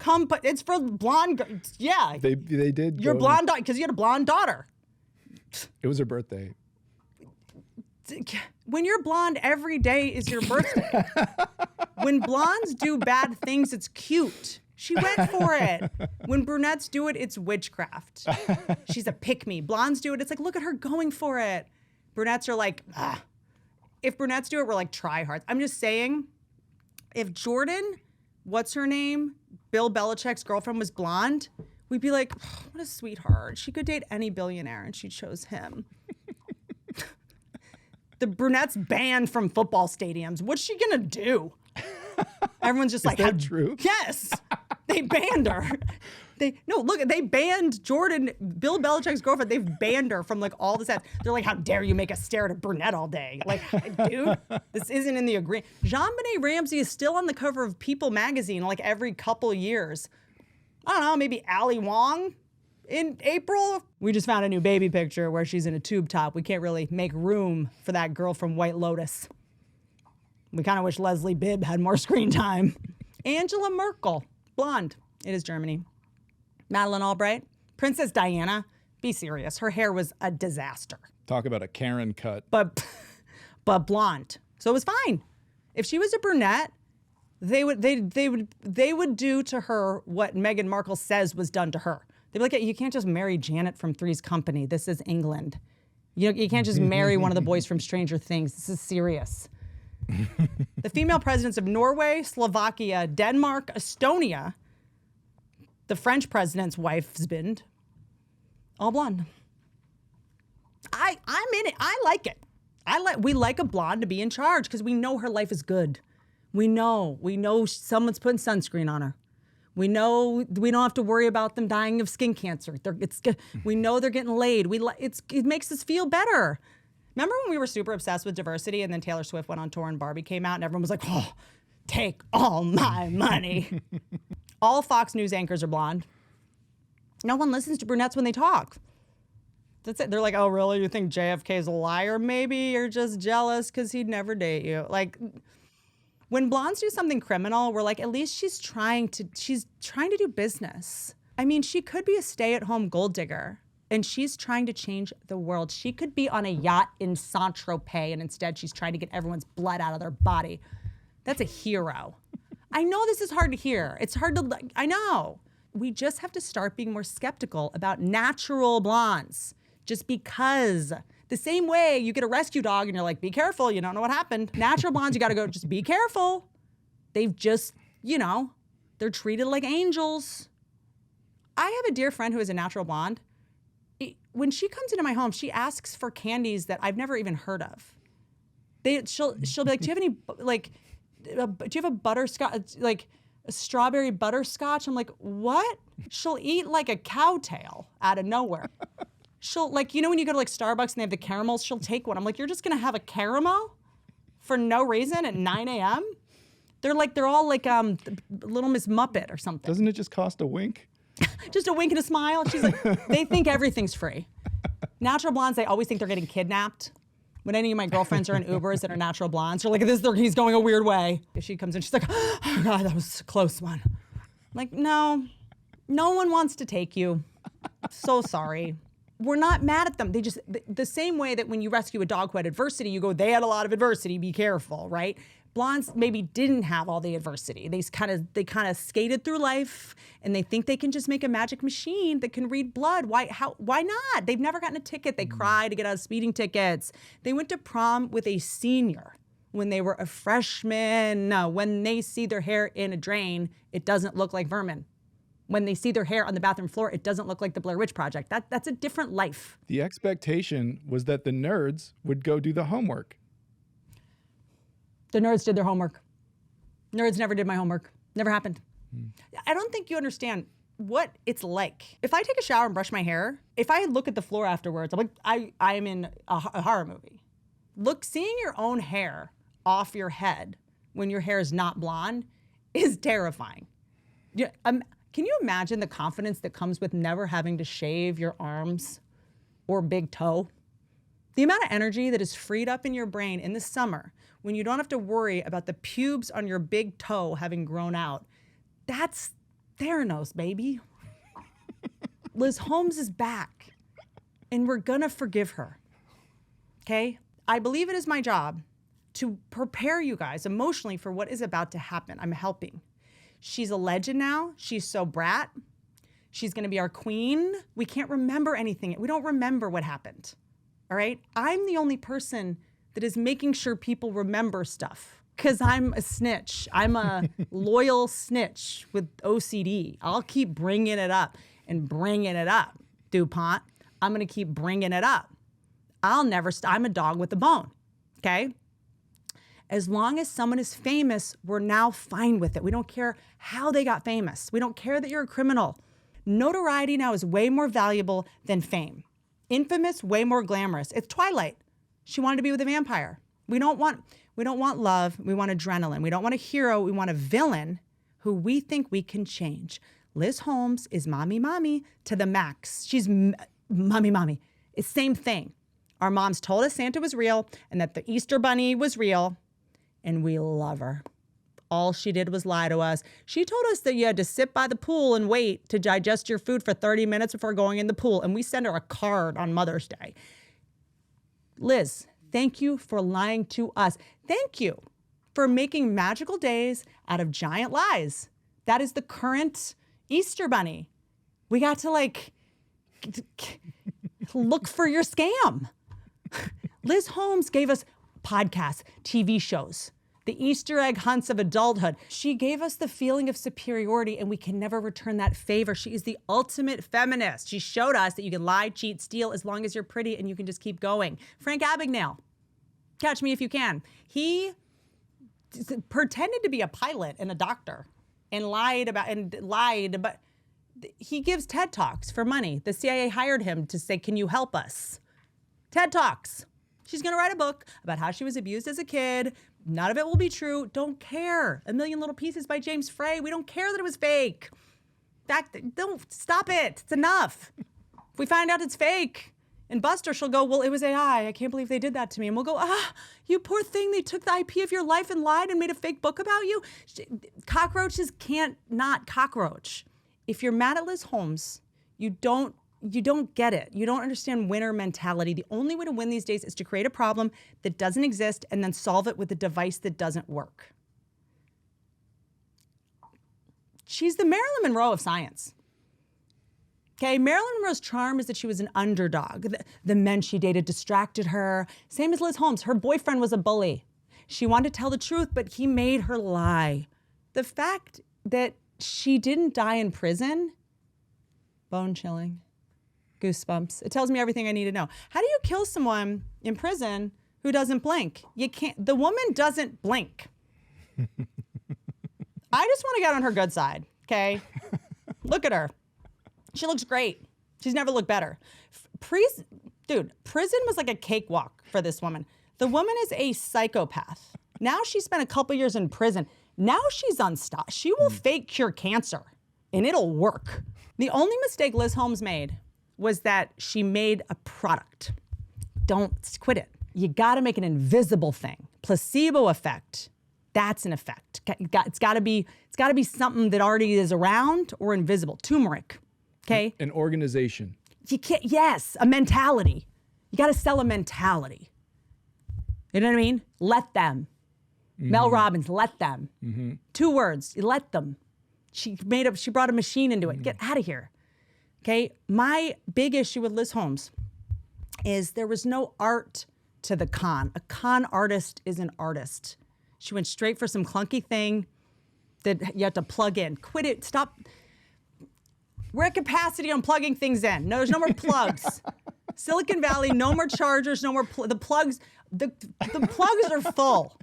It's for blonde. Yeah. They did. Your blonde daughter, because you had a blonde daughter. It was her birthday. When you're blonde, every day is your birthday. When blondes do bad things, it's cute. She went for it. When brunettes do it, it's witchcraft. She's a pick-me. Blondes do it, it's like, look at her going for it. Brunettes are like, ah. If brunettes do it, we're like tryhards. I'm just saying, if Jordan, what's her name? Bill Belichick's girlfriend was blonde, we'd be like, oh, what a sweetheart. She could date any billionaire and she chose him. The brunette's banned from football stadiums. What's she gonna do? Everyone's just like, is that true? Yes, they banned her. They banned Jordan, Bill Belichick's girlfriend. They've banned her from like all the sets. They're like, how dare you make us stare at a brunette all day? Like, dude, this isn't in the agreement. JonBenet Ramsey is still on the cover of People magazine like every couple years. I don't know, maybe Ali Wong in April. We just found a new baby picture where she's in a tube top. We can't really make room for that girl from White Lotus. We kind of wish Leslie Bibb had more screen time. Angela Merkel, blonde. It is Germany. Madeleine Albright, Princess Diana. Be serious. Her hair was a disaster. Talk about a Karen cut. But blonde. So it was fine. If she was a brunette, they would do to her what Meghan Markle says was done to her. They'd be like, you can't just marry Janet from Three's Company. This is England. You can't just marry one of the boys from Stranger Things. This is serious. The female presidents of Norway, Slovakia, Denmark, Estonia, the French president's wife's husband, all blonde. I'm in it. I like it. We like a blonde to be in charge because we know her life is good. We know someone's putting sunscreen on her. We know we don't have to worry about them dying of skin cancer. We know they're getting laid. It makes us feel better. Remember when we were super obsessed with diversity and then Taylor Swift went on tour and Barbie came out and everyone was like, oh, take all my money. All Fox News anchors are blonde. No one listens to brunettes when they talk. That's it. They're like, oh, really? You think JFK's a liar? Maybe you're just jealous because he'd never date you. Like, when blondes do something criminal, we're like, at least she's trying to do business. I mean, she could be a stay-at-home gold digger. And she's trying to change the world. She could be on a yacht in Saint-Tropez, and instead she's trying to get everyone's blood out of their body. That's a hero. I know this is hard to hear. It's hard to, I know. We just have to start being more skeptical about natural blondes. Just because. The same way you get a rescue dog and you're like, be careful, you don't know what happened. Natural blondes, you gotta go, just be careful. They've just, they're treated like angels. I have a dear friend who is a natural blonde. When she comes into my home, she asks for candies that I've never even heard of. She'll be like, do you have any, do you have a butterscotch, like a strawberry butterscotch? I'm like, what? She'll eat like a cow tail out of nowhere. She'll when you go to like Starbucks and they have the caramels, she'll take one. I'm like, you're just gonna have a caramel for no reason at 9 a.m.? They're all like Little Miss Muppet or something. Doesn't it just cost a wink? Just a wink and a smile. She's like, they think everything's free. Natural blondes, they always think they're getting kidnapped. When any of my girlfriends are in Ubers that are natural blondes, they're like, he's going a weird way. If she comes in, she's like, oh God, that was a close one. I'm like, no one wants to take you. So sorry. We're not mad at them. They just, the same way that when you rescue a dog who had adversity, you go, they had a lot of adversity, be careful, right? Blondes maybe didn't have all the adversity. They kind of skated through life, and they think they can just make a magic machine that can read blood. Why not? They've never gotten a ticket. They cry to get out of speeding tickets. They went to prom with a senior when they were a freshman. No, when they see their hair in a drain, it doesn't look like vermin. When they see their hair on the bathroom floor, it doesn't look like the Blair Witch Project. That's a different life. The expectation was that the nerds would go do the homework. The nerds did their homework. Nerds never did my homework. Never happened. I don't think you understand what it's like. If I take a shower and brush my hair, if I look at the floor afterwards, I'm like, I am in a horror movie. Seeing your own hair off your head when your hair is not blonde is terrifying. Can you imagine the confidence that comes with never having to shave your arms or big toe? The amount of energy that is freed up in your brain in the summer when you don't have to worry about the pubes on your big toe having grown out, that's Theranos, baby. Liz Holmes is back, and we're gonna forgive her, okay? I believe it is my job to prepare you guys emotionally for what is about to happen. I'm helping. She's a legend now. She's so brat. She's gonna be our queen. We can't remember anything. We don't remember what happened, all right? I'm the only person that is making sure people remember stuff because I'm a snitch. I'm a loyal snitch with OCD. I'll keep bringing it up and bringing it up, DuPont. I'm gonna keep bringing it up. I'll never stop. I'm a dog with a bone, okay? As long as someone is famous, we're now fine with it. We don't care how they got famous. We don't care that you're a criminal. Notoriety now is way more valuable than fame. Infamous, way more glamorous. It's Twilight. She wanted to be with a vampire. We don't want love. We want adrenaline. We don't want a hero. We want a villain who we think we can change. Liz Holmes is mommy to the max. She's mommy. It's same thing. Our moms told us Santa was real and that the Easter Bunny was real, and we love her. All she did was lie to us. She told us that you had to sit by the pool and wait to digest your food for 30 minutes before going in the pool, and we send her a card on Mother's Day. Liz, thank you for lying to us. Thank you for making magical days out of giant lies. That is the current Easter Bunny. We got to look for your scam. Liz Holmes gave us podcasts, TV shows, the Easter egg hunts of adulthood. She gave us the feeling of superiority, and we can never return that favor. She is the ultimate feminist. She showed us that you can lie, cheat, steal as long as you're pretty, and you can just keep going. Frank Abagnale, catch me if you can. He pretended to be a pilot and a doctor and lied, but he gives TED Talks for money. The CIA hired him to say, can you help us? TED Talks. She's gonna write a book about how she was abused as a kid. None of it will be true. Don't care. A Million Little Pieces by James Frey. We don't care that it was fake. Don't stop it. It's enough. If we find out it's fake, and Buster, she'll go, well, it was AI. I can't believe they did that to me. And we'll go, you poor thing. They took the IP of your life and lied and made a fake book about you. Cockroaches can't not cockroach. If you're mad at Liz Holmes, you don't get it. You don't understand winner mentality. The only way to win these days is to create a problem that doesn't exist and then solve it with a device that doesn't work. She's the Marilyn Monroe of science. Okay, Marilyn Monroe's charm is that she was an underdog. The men she dated distracted her. Same as Liz Holmes. Her boyfriend was a bully. She wanted to tell the truth, but he made her lie. The fact that she didn't die in prison, bone chilling. Goosebumps. It tells me everything I need to know. How do you kill someone in prison who doesn't blink? You can't. The woman doesn't blink. I just want to get on her good side, okay? Look at her. She looks great. She's never looked better. Prison was like a cakewalk for this woman. The woman is a psychopath. Now she spent a couple years in prison. Now she's unstopped. She will fake cure cancer, and it'll work. The only mistake Liz Holmes made was that she made a product. Don't quit it. You got to make an invisible thing. Placebo effect. That's an effect. It's got to be something that already is around or invisible. Turmeric. Okay? An organization. You can't. Yes, a mentality. You got to sell a mentality. You know what I mean? Let them. Mel Robbins, let them. 2 words, let them. She brought a machine into it. Get out of here. Okay, my big issue with Liz Holmes is there was no art to the con. A con artist is an artist. She went straight for some clunky thing that you have to plug in. Quit it, stop. We're at capacity on plugging things in. No, there's no more plugs. Silicon Valley, no more chargers, no more, the plugs are full.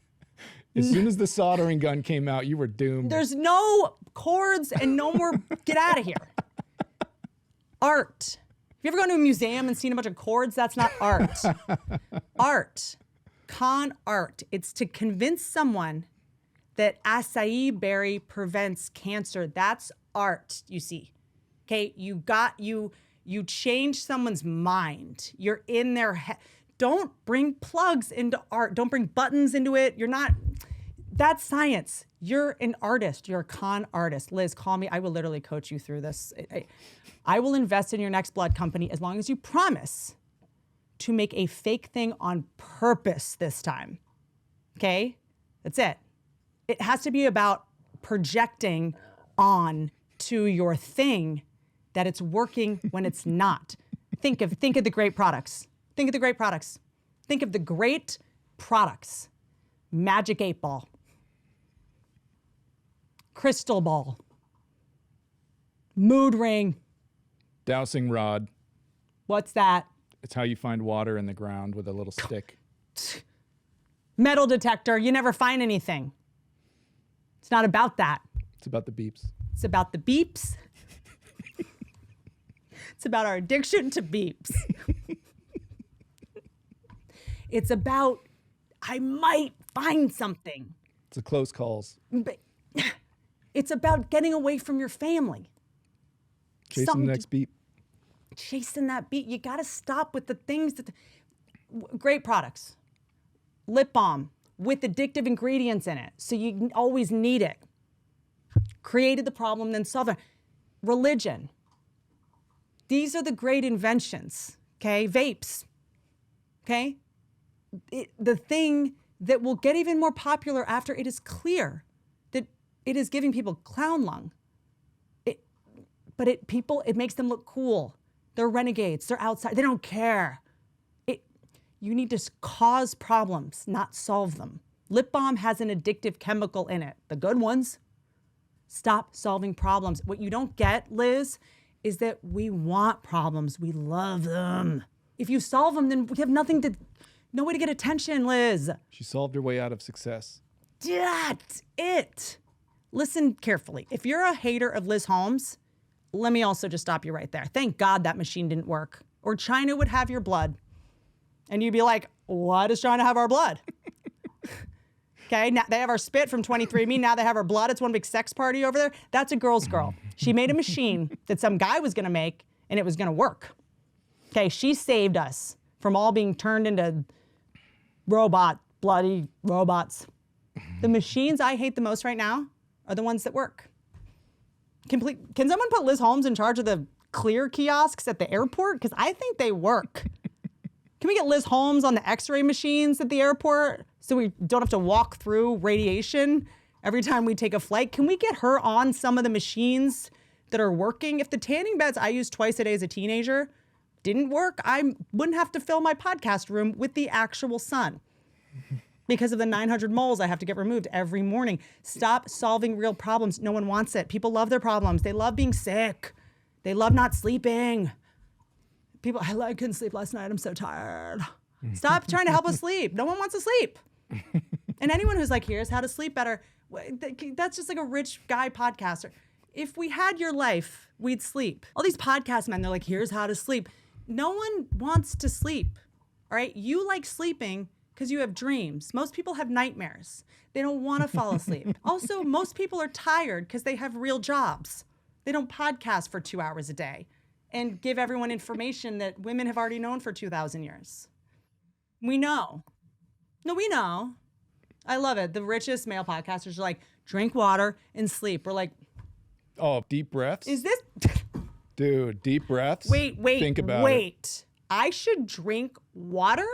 As soon as the soldering gun came out, you were doomed. There's no cords and no more, get out of here. Art. Have you ever gone to a museum and seen a bunch of cords? That's not art. Art. Con art. It's to convince someone that acai berry prevents cancer. That's art, you see. Okay, you change someone's mind. You're in their head. Don't bring plugs into art. Don't bring buttons into it. That's science. You're an artist. You're a con artist. Liz, call me. I will literally coach you through this. I will invest in your next blood company as long as you promise to make a fake thing on purpose this time. Okay? That's it. It has to be about projecting on to your thing that it's working when it's not. Think of the great products. Think of the great products. Think of the great products. Magic 8 Ball. Crystal Ball. Mood Ring. Dowsing rod. What's that? It's how you find water in the ground with a little stick. Metal detector. You never find anything. It's not about that. It's about the beeps. It's about the beeps. It's about our addiction to beeps. It's about, I might find something. It's a close calls. But it's about getting away from your family. Chasing the next beep. Chasing that beat. You got to stop with the things that, great products. Lip balm with addictive ingredients in it. So you always need it. Created the problem, then solved it. Religion. These are the great inventions, okay? Vapes, okay? The thing that will get even more popular after it is clear that it is giving people clown lung. But it makes them look cool. They're renegades, they're outside, they don't care. You need to cause problems, not solve them. Lip balm has an addictive chemical in it, the good ones. Stop solving problems. What you don't get, Liz, is that we want problems. We love them. If you solve them, then we have no way to get attention, Liz. She solved her way out of success. That's it. Listen carefully. If you're a hater of Liz Holmes, let me also just stop you right there. Thank God that machine didn't work. Or China would have your blood. And you'd be like, why does China have our blood? Okay, now they have our spit from 23andMe. Now they have our blood. It's one big sex party over there. That's a girl's girl. She made a machine that some guy was gonna make, and it was gonna work. Okay, she saved us from all being turned into bloody robots. The machines I hate the most right now are the ones that work. Can someone put Liz Holmes in charge of the clear kiosks at the airport? Because I think they work. Can we get Liz Holmes on the x-ray machines at the airport so we don't have to walk through radiation every time we take a flight? Can we get her on some of the machines that are working? If the tanning beds I used twice a day as a teenager didn't work, I wouldn't have to fill my podcast room with the actual sun because of the 900 moles I have to get removed every morning. Stop solving real problems. No one wants it. People love their problems. They love being sick. They love not sleeping. People, I couldn't sleep last night. I'm so tired. Stop trying to help us sleep. No one wants to sleep. And anyone who's like, here's how to sleep better, that's just like a rich guy podcaster. If we had your life, we'd sleep. All these podcast men, they're like, here's how to sleep. No one wants to sleep, all right? You like sleeping because you have dreams. Most people have nightmares. They don't want to fall asleep. Also, most people are tired because they have real jobs. They don't podcast for 2 hours a day and give everyone information that women have already known for 2,000 years. We know. No, we know. I love it. The richest male podcasters are like, drink water and sleep. We're like, oh, deep breaths? Is this? Dude, deep breaths? Wait. Think about it. I should drink water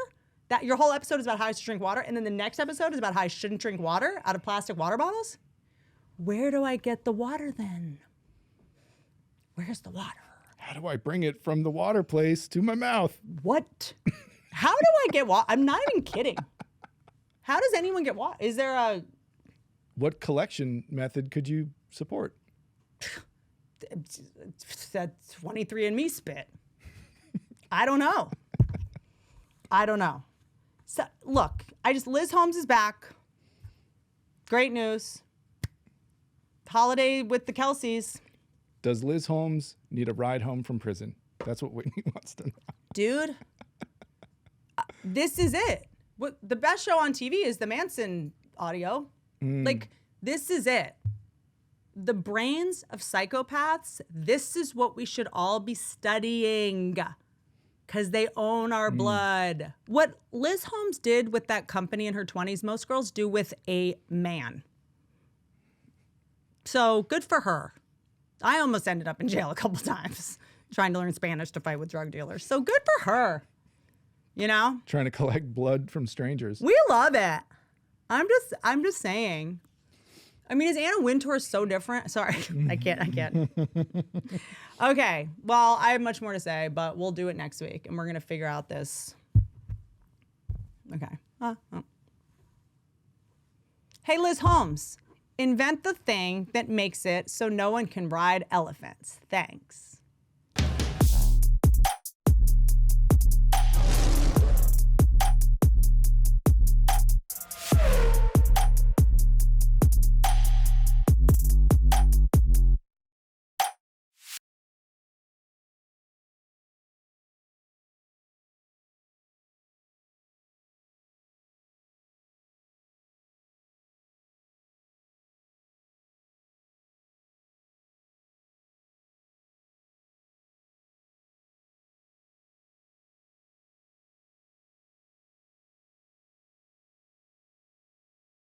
That your whole episode is about how I should drink water, and then the next episode is about how I shouldn't drink water out of plastic water bottles? Where do I get the water then? Where's the water? How do I bring it from the water place to my mouth? What? How do I get water? I'm not even kidding. How does anyone get water? Is there a... What collection method could you support? That 23andMe spit. I don't know. So, look, Liz Holmes is back. Great news. Holiday with the Kelces. Does Liz Holmes need a ride home from prison? That's what Whitney wants to know. Dude, this is it. The best show on TV is the Manson audio. Like, this is it. The brains of psychopaths, this is what we should all be studying. Because they own our blood. What Liz Holmes did with that company in her 20s, most girls do with a man. So good for her. I almost ended up in jail a couple times trying to learn Spanish to fight with drug dealers. So good for her. You know? Trying to collect blood from strangers. We love it. I'm just saying. I mean, is Anna Wintour so different? Sorry, I can't. Okay, well, I have much more to say, but we'll do it next week, and we're going to figure out this. Okay. Hey, Liz Holmes, invent the thing that makes it so no one can ride elephants. Thanks.